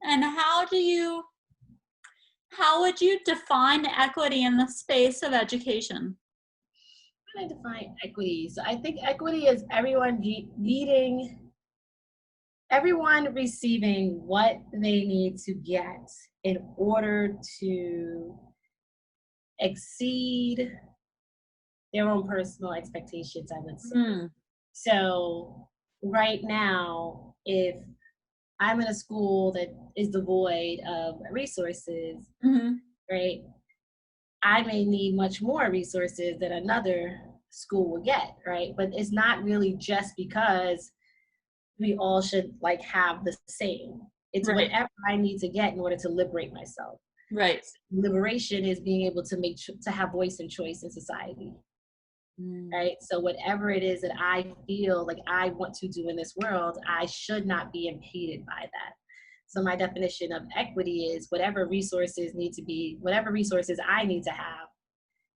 And how would you define equity in the space of education? How do I define equity? So I think equity is everyone receiving what they need to get in order to exceed their own personal expectations, I would say. Mm. So right now, if I'm in a school that is devoid of resources, Mm-hmm. right, I may need much more resources than another school will get, right? But it's not really just because we all should like have the same. It's Right. whatever I need to get in order to liberate myself. Right. Liberation is being able to have voice and choice in society. Mm. Right? So whatever it is that I feel like I want to do in this world, I should not be impeded by that. So my definition of equity is whatever resources I need to have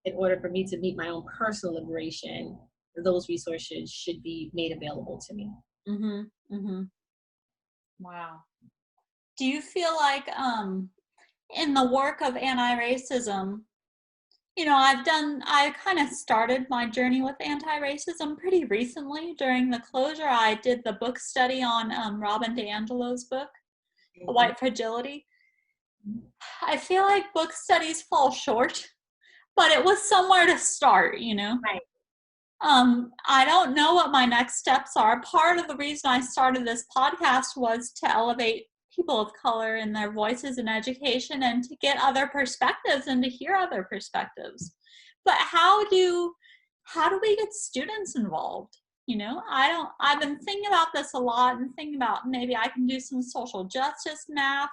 in order for me to meet my own personal liberation, those resources should be made available to me. Mm-hmm. Mm-hmm. Wow. Do you feel like in the work of anti-racism, I kind of started my journey with anti-racism pretty recently. During the closure, I did the book study on Robin DiAngelo's book, White Fragility. I feel like book studies fall short, but it was somewhere to start, Right. I don't know what my next steps are. Part of the reason I started this podcast was to elevate people of color and their voices in education and to get other perspectives and to hear other perspectives. But how do we get students involved? I've been thinking about this a lot and thinking about maybe I can do some social justice math,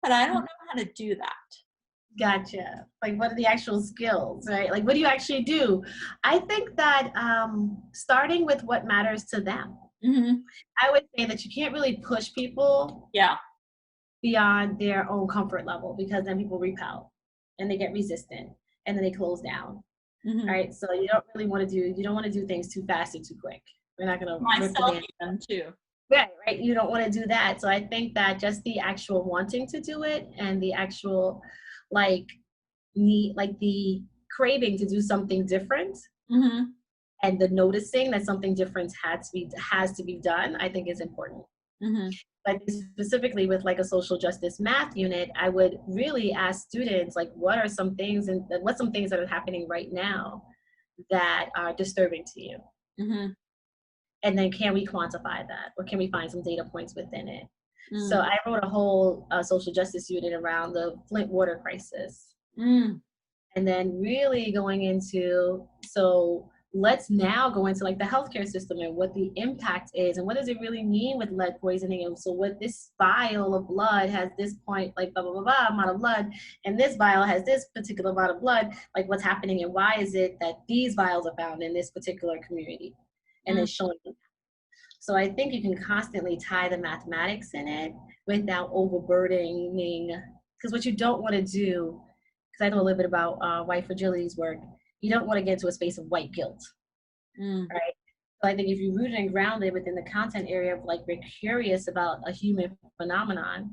but I don't know how to do that. Gotcha. Like, what are the actual skills, right? Like, what do you actually do? I think that starting with what matters to them. Mm-hmm. I would say that you can't really push people Yeah. beyond their own comfort level because then people repel and they get resistant and then they close down. Mm-hmm. Right? So you don't want to do things too fast and too quick. We're not going to Myself even too. Right. You don't want to do that. So I think that just the actual wanting to do it and the actual the craving to do something different, Mm-hmm. and the noticing that something different has to be done, I think is important. Mm-hmm. Like specifically with like a social justice math unit, I would really ask students like, what's some things that are happening right now that are disturbing to you? Mm-hmm. And then can we quantify that, or can we find some data points within it? Mm. So I wrote a whole social justice unit around the Flint water crisis. Mm. And then really going into, so let's now go into like the healthcare system and what the impact is and what does it really mean with lead poisoning. And so what this vial of blood has this point, like blah, blah, blah, blah, amount of blood, and this vial has this particular amount of blood, like what's happening and why is it that these vials are found in this particular community, and then showing them. So I think you can constantly tie the mathematics in it without overburdening, because what you don't want to do, because I know a little bit about white fragility's work, you don't want to get into a space of white guilt, right? So I think if you're rooted and grounded within the content area of like we're curious about a human phenomenon,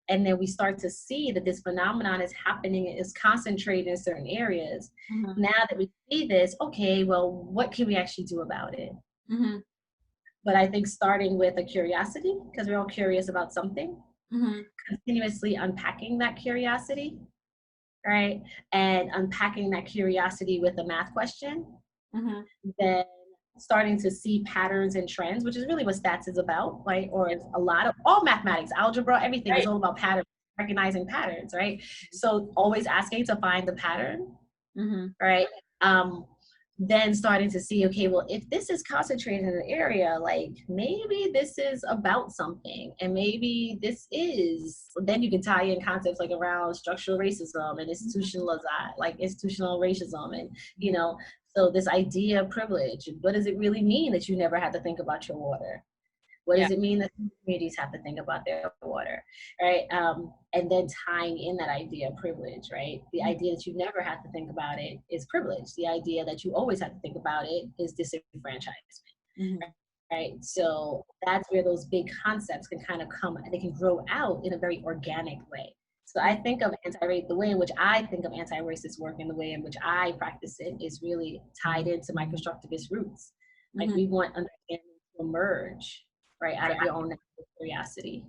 and then we start to see that this phenomenon is happening, is concentrated in certain areas. Now that we see this, okay, well, what can we actually do about it? But I think starting with a curiosity, because we're all curious about something, continuously unpacking that curiosity, right? And unpacking that curiosity with a math question, then starting to see patterns and trends, which is really what stats is about, right? Or a lot of all mathematics, algebra, everything is all about patterns, recognizing patterns, right? So always asking to find the pattern, right? Then starting to see, okay, well, if this is concentrated in an area, like maybe this is about something, and maybe this is, then you can tie in concepts like around structural racism and institutional racism, and, you know, so this idea of privilege, what does it really mean that you never had to think about your water? What does it mean that communities have to think about their water, right? And then tying in that idea of privilege, right? The idea that you never have to think about it is privilege. The idea that you always have to think about it is disenfranchisement, right? So that's where those big concepts can kind of come, they can grow out in a very organic way. So I think of the way in which I think of anti-racist work and the way in which I practice it is really tied into my constructivist roots. Like we want understanding to emerge, right, out of your own curiosity.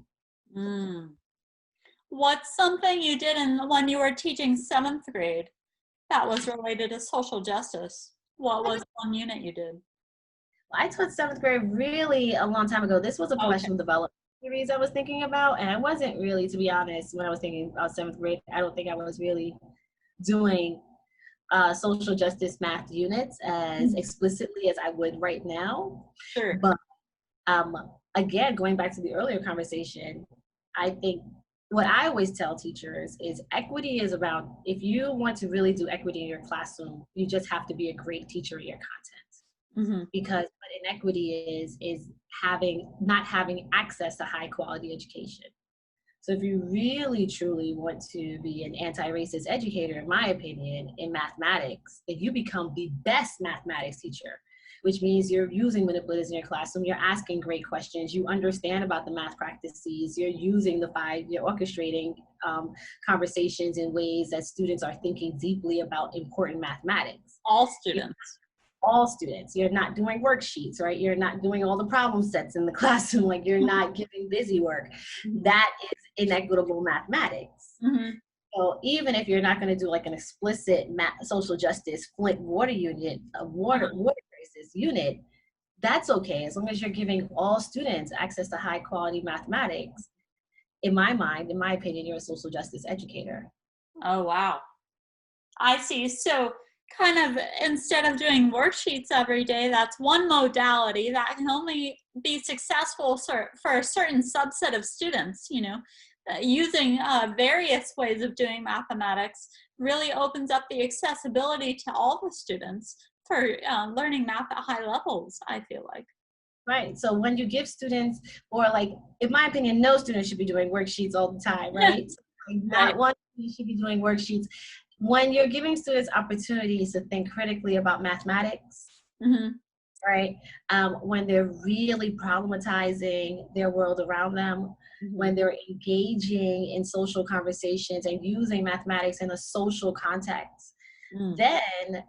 What's something you did when you were teaching 7th grade that was related to social justice? What was one unit you did? I taught 7th grade really a long time ago. This was a professional development series I was thinking about, and I wasn't really, to be honest, when I was thinking about 7th grade, I don't think I was really doing social justice math units as explicitly as I would right now. Sure. But again, going back to the earlier conversation, I think what I always tell teachers is equity is about, if you want to really do equity in your classroom, you just have to be a great teacher of your content. Because what inequity is not having access to high quality education. So if you really truly want to be an anti-racist educator, in my opinion, in mathematics, then you become the best mathematics teacher, which means you're using manipulators in your classroom, you're asking great questions, you understand about the math practices, you're using you're orchestrating conversations in ways that students are thinking deeply about important mathematics. All students. All students. You're not doing worksheets, right? You're not doing all the problem sets in the classroom, like you're not giving busy work. That is inequitable mathematics. So even if you're not going to do like an explicit social justice Flint water unit, a water crisis unit, that's okay, as long as you're giving all students access to high quality mathematics. In my mind, in my opinion, you're a social justice educator. Oh, wow. I see. So kind of instead of doing worksheets every day, that's one modality that can only be successful for a certain subset of students, you know. Using various ways of doing mathematics really opens up the accessibility to all the students for learning math at high levels, I feel like. Right. So when you give students, or like, in my opinion, no student should be doing worksheets all the time, right? So not one student should be doing worksheets. When you're giving students opportunities to think critically about mathematics, right? When they're really problematizing their world around them, when they're engaging in social conversations and using mathematics in a social context, then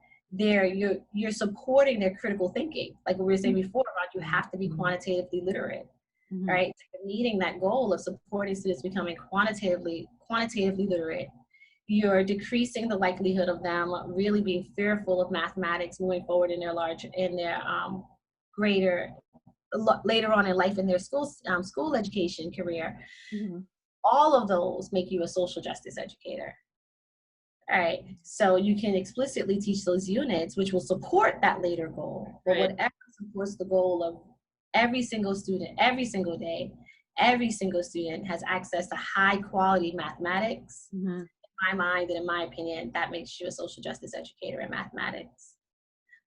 you're supporting their critical thinking. Like what we were saying before about you have to be quantitatively literate, right? So meeting that goal of supporting students becoming quantitatively literate, you're decreasing the likelihood of them really being fearful of mathematics moving forward in their later on in life in their school education career. All of those make you a social justice educator. All right, so you can explicitly teach those units, which will support that later goal. But Right. whatever supports the goal of every single student, every single day, every single student has access to high quality mathematics. Mm-hmm. In my mind and in my opinion, that makes you a social justice educator in mathematics.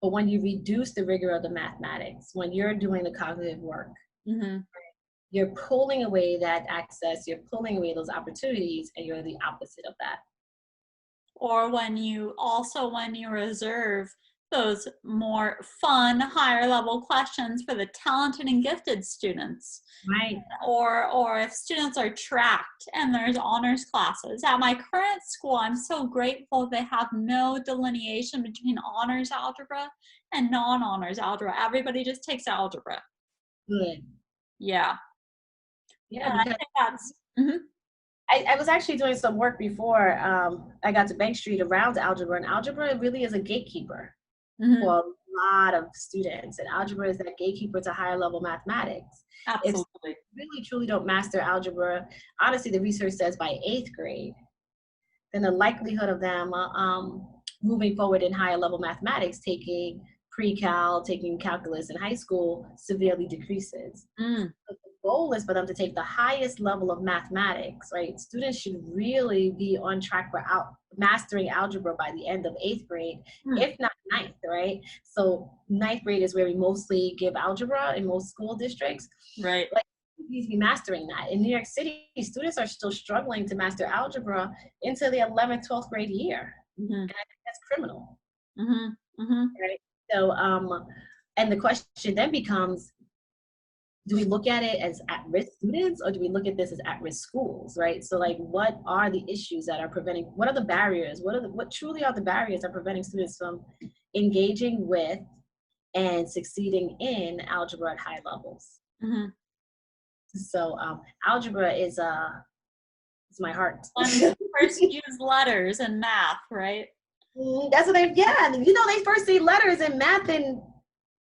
But when you reduce the rigor of the mathematics, when you're doing the cognitive work, Mm-hmm. you're pulling away that access, you're pulling away those opportunities, and you're the opposite of that. Or when you reserve those more fun, higher level questions for the talented and gifted students. Right. Or if students are tracked and there's honors classes. At my current school, I'm so grateful they have no delineation between honors algebra and non-honors algebra. Everybody just takes algebra. Good. Yeah. Yeah, And I because think that's, mm-hmm. I was actually doing some work before I got to Bank Street around algebra, and algebra really is a gatekeeper Mm-hmm. for a lot of students. And algebra is that gatekeeper to higher level mathematics. If Absolutely. really truly don't master algebra, honestly, the research says by 8th grade, then the likelihood of them moving forward in higher level mathematics, taking pre-cal, taking calculus in high school, severely decreases. Mm. The goal is for them to take the highest level of mathematics, right? Students should really be on track for mastering algebra by the end of 8th grade, Mm. if not 9th, right? So 9th grade is where we mostly give algebra in most school districts. Right. Like, you need to be mastering that. In New York City, students are still struggling to master algebra into the 11th, 12th grade year. Mm-hmm. And I think that's criminal. Mm-hmm. Mm-hmm. Right? So, and the question then becomes, do we look at it as at-risk students, or do we look at this as at-risk schools, right? So like, what are the issues that are preventing, what are the barriers? What truly are the barriers that are preventing students from engaging with and succeeding in algebra at high levels? Mm-hmm. So algebra is my heart. When we first use letters in math, right? That's what they first see letters in math in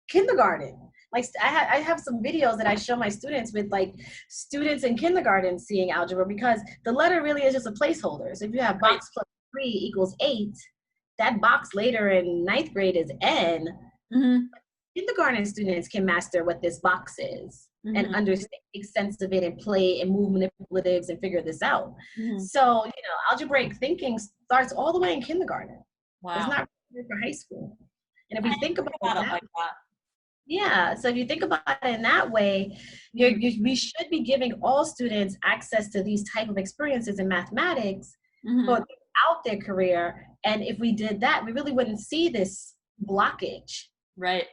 kindergarten. Like I have some videos that I show my students with like students in kindergarten seeing algebra, because the letter really is just a placeholder. So if you have box plus 3 equals 8, that box later in 9th grade is n. Mm-hmm. Kindergarten students can master what this box is, Mm-hmm. and understand, make sense of it, and play and move manipulatives and figure this out. Mm-hmm. So, algebraic thinking starts all the way in kindergarten. Wow. It's not for high school. And if we think about it like that. Yeah, so if you think about it in that way, we should be giving all students access to these type of experiences in mathematics throughout their career. And if we did that, we really wouldn't see this blockage. Right.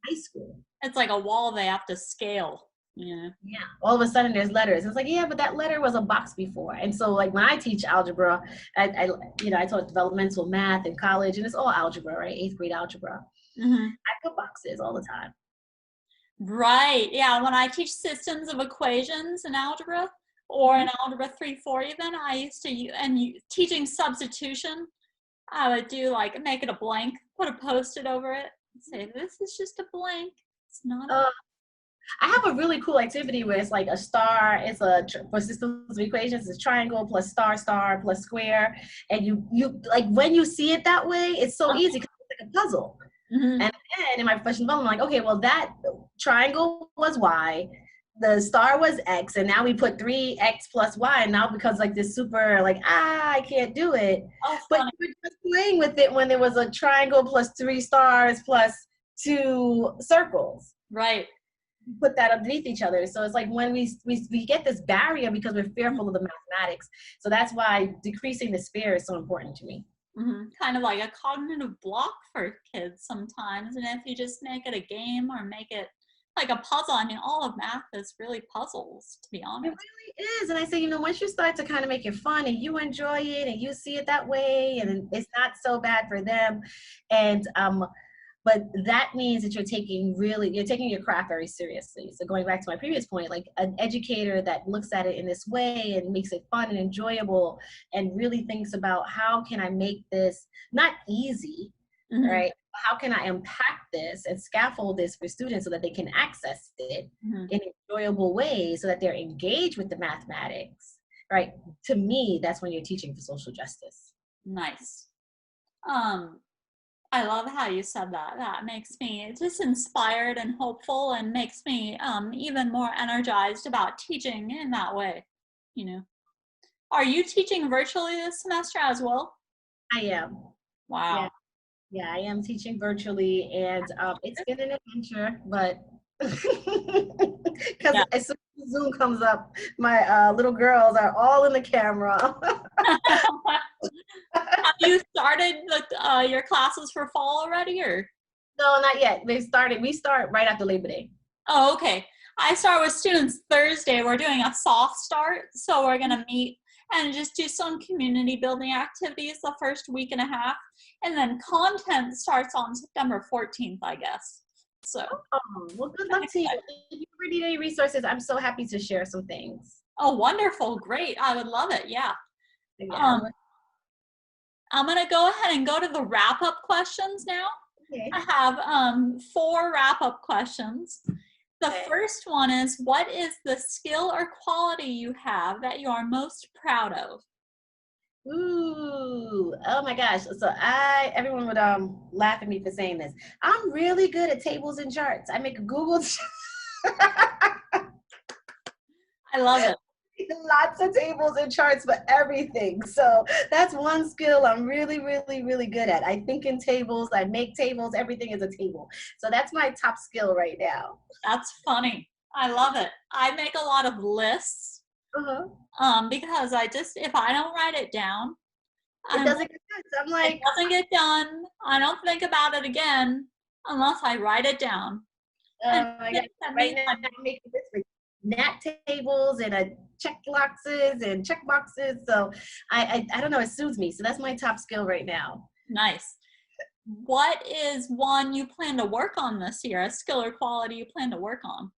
High school. It's like a wall they have to scale. Yeah. Yeah. All of a sudden there's letters. It's like, yeah, but that letter was a box before. And so like when I teach algebra, I taught developmental math in college, and it's all algebra, right? 8th grade algebra. Mm-hmm. I put boxes all the time. Right. Yeah. When I teach systems of equations in algebra, or in algebra 3-4 even, I used to, teaching substitution, I would do like, make it a blank, put a Post-it over it, and say, this is just a blank. It's not I have a really cool activity where it's like a star, for systems of equations, it's triangle plus star plus square. And you like, when you see it that way, it's so easy because it's like a puzzle. Mm-hmm. And then in my professional development, I'm like, okay, well, that triangle was Y, the star was X, and now we put 3X plus Y, and now it becomes like this super, like, I can't do it. But you were just playing with it when there was a triangle plus 3 stars plus 2 circles. Right. Put that underneath each other. So it's like when we get this barrier because we're fearful of the mathematics. So that's why decreasing the fear is so important to me. Mm-hmm. Kind of like a cognitive block for kids sometimes. And if you just make it a game or make it like a puzzle, I mean, all of math is really puzzles, to be honest. It really is. And I say, once you start to kind of make it fun and you enjoy it and you see it that way, and it's not so bad for them. And but that means that you're taking your craft very seriously. So going back to my previous point, like an educator that looks at it in this way and makes it fun and enjoyable, and really thinks about, how can I make this not easy, right? How can I impact this and scaffold this for students so that they can access it in enjoyable ways, so that they're engaged with the mathematics, right? To me, that's when you're teaching for social justice. Nice. I love how you said that. That makes me just inspired and hopeful and makes me even more energized about teaching in that way, you know. Are you teaching virtually this semester as well? I am. Yeah. Wow. Yeah, I am teaching virtually, and it's been an adventure, but because Yeah. as soon as Zoom comes up, my little girls are all in the camera. Have you started your classes for fall already, or? No, not yet. They started. We start right after Labor Day. Oh, okay. I start with students Thursday. We're doing a soft start, so we're gonna meet and just do some community building activities the first week and a half, and then content starts on September 14th, I guess. So, Oh, well, good I'm luck to you. excited. If you ever need any resources, I'm so happy to share some things. Oh, wonderful, great. I would love it. Yeah. Yeah. Um, I'm gonna go ahead and go to the wrap-up questions now. Okay. I have 4 wrap-up questions. The Okay. first one is, what is the skill or quality you have that you are most proud of? Ooh, oh my gosh. So everyone would laugh at me for saying this. I'm really good at tables and charts. I make a Google I love it. lots of tables and charts for everything. So that's one skill I'm really, really, really good at. I think in tables, I make tables, everything is a table. So that's my top skill right now. That's funny. I love it. I make a lot of lists Uh-huh. because if I don't write it down, It I'm doesn't get sense. I'm it like, doesn't get done. I don't think about it again unless I write it down. And oh my I God. think that Right means now I'm making this with nat tables and check boxes and check boxes. So I don't know, it suits me. So that's my top skill right now. nice. What is one you plan to work on this year? A skill or quality you plan to work on?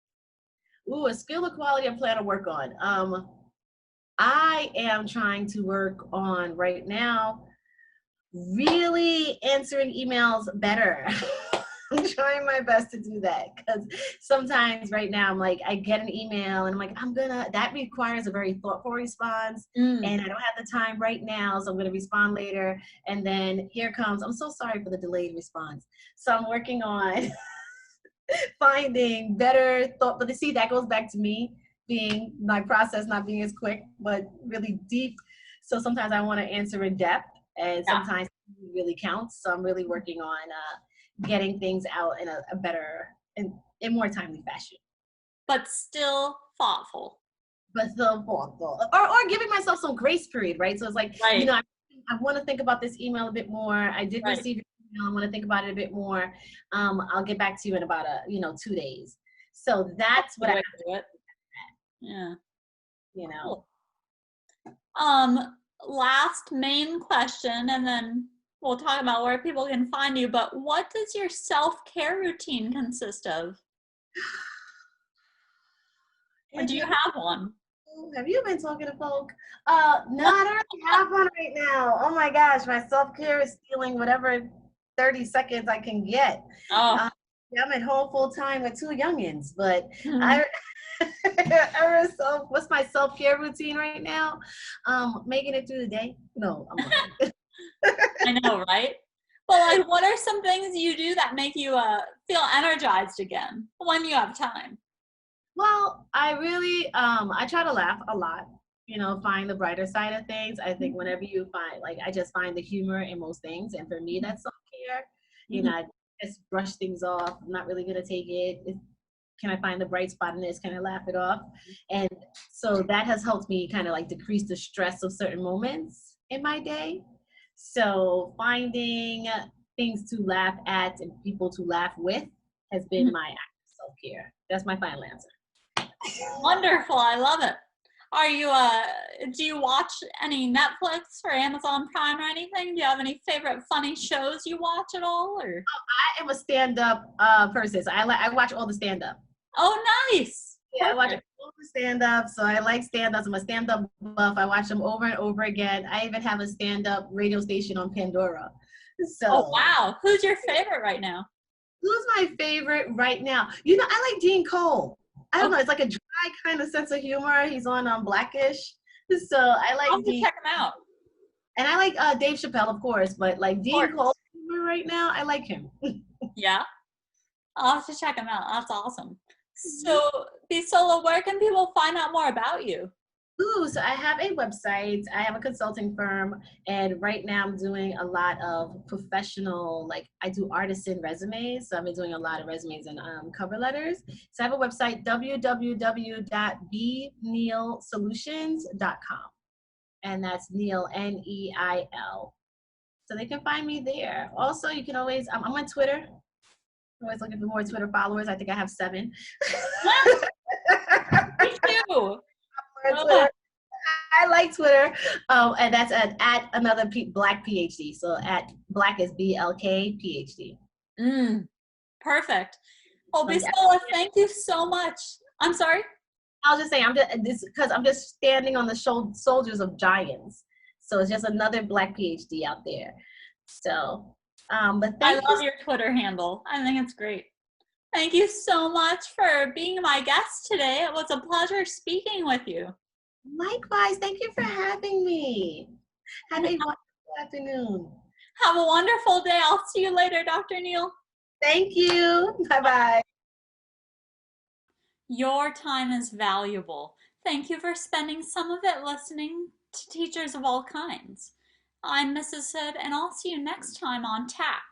Ooh, a skill or quality I plan to work on. I am trying to work on right now really answering emails better. I'm trying my best to do that because sometimes right now I'm like, I get an email and I'm like, that requires a very thoughtful response Mm, and I don't have the time right now, so I'm going to respond later. And then here comes, I'm so sorry for the delayed response. So I'm working on finding better thought, but to see that goes back to me being my process not being as quick, but really deep. So sometimes I want to answer in depth, and yeah, sometimes it really counts. So I'm really working on getting things out in a better and in more timely fashion. but still thoughtful. But still thoughtful, or giving myself some grace period, right? So it's like, Right, I want to think about this email a bit more. I did right. receive your email. I want to think about it a bit more. I'll get back to you in about 2 days. So That's that's a what good I, way to do it. Yeah. you know. Cool. Um, Last main question, and then we'll talk about where people can find you. But what does your self-care routine consist of? Or do Angie, you have one? have you been talking to folk? No, I don't really have one right now. Oh my gosh, my self-care is stealing whatever 30 seconds I can get. Oh, Uh, yeah, I'm at home full time with 2 youngins, but hmm. I what's my self-care routine right now? Making it through the day. No, I'm lying. I know, right? But like, what are some things you do that make you feel energized again when you have time? Well, I really I try to laugh a lot, find the brighter side of things. I think whenever you find, like, I just find the humor in most things, and for me that's self-care. Mhm. I just brush things off. I'm not really gonna take it. Can I find the bright spot in this? Can I laugh it off? And so that has helped me kind of like decrease the stress of certain moments in my day. So finding things to laugh at and people to laugh with has been my act of self-care. That's my final answer. Wonderful, I love it. Are you do you watch any Netflix or Amazon Prime or anything? Do you have any favorite funny shows you watch at all, or? I am a stand-up person. So I watch all the stand-up. Oh, nice. Yeah, I watch Perfect. all the stand-up. So I like stand-ups. I'm a stand-up buff. I watch them over and over again. I even have a stand-up radio station on Pandora. Oh, So wow. Who's your favorite right now? who's my favorite right now? I like Dean Cole. I don't Okay, know. It's like a dry kind of sense of humor. He's on Blackish. So I I'll like have to Dean. check them out. And I like Dave Chappelle, of course, but like Or, Dean Cole right now, I like him. yeah, I'll have to check them out. That's awesome. So, Bisola, where can people find out more about you? Ooh, so I have a website, I have a consulting firm, and right now I'm doing a lot of professional, like I do artisan resumes. So I've been doing a lot of resumes and cover letters. So I have a website, www.bneilsolutions.com. And that's Neil, Neil. So they can find me there. Also, you can always, I'm on Twitter. I'm always looking for more Twitter followers. I think I have 7. Me too. Twitter. Oh, I like Twitter. And that's at another Black PhD. So at Black is BLK PhD. perfect. Well, So yeah, Bisola, thank you so much. I'm sorry? I was just saying, I'm just this because I'm just standing on the shoulders of giants. So it's just another Black PhD out there. So, but I thank you. love your Twitter handle. I think it's great. Thank you so much for being my guest today. It was a pleasure speaking with you. Likewise, thank you for having me. Have a wonderful afternoon. Have a wonderful day. I'll see you later, Dr. Neil. Thank you. Bye bye. Your time is valuable. Thank you for spending some of it listening to teachers of all kinds. I'm Mrs. Hood, and I'll see you next time on TAC,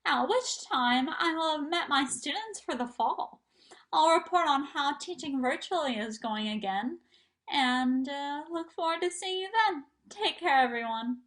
at which time I will have met my students for the fall. I'll report on how teaching virtually is going again, and look forward to seeing you then. Take care, everyone.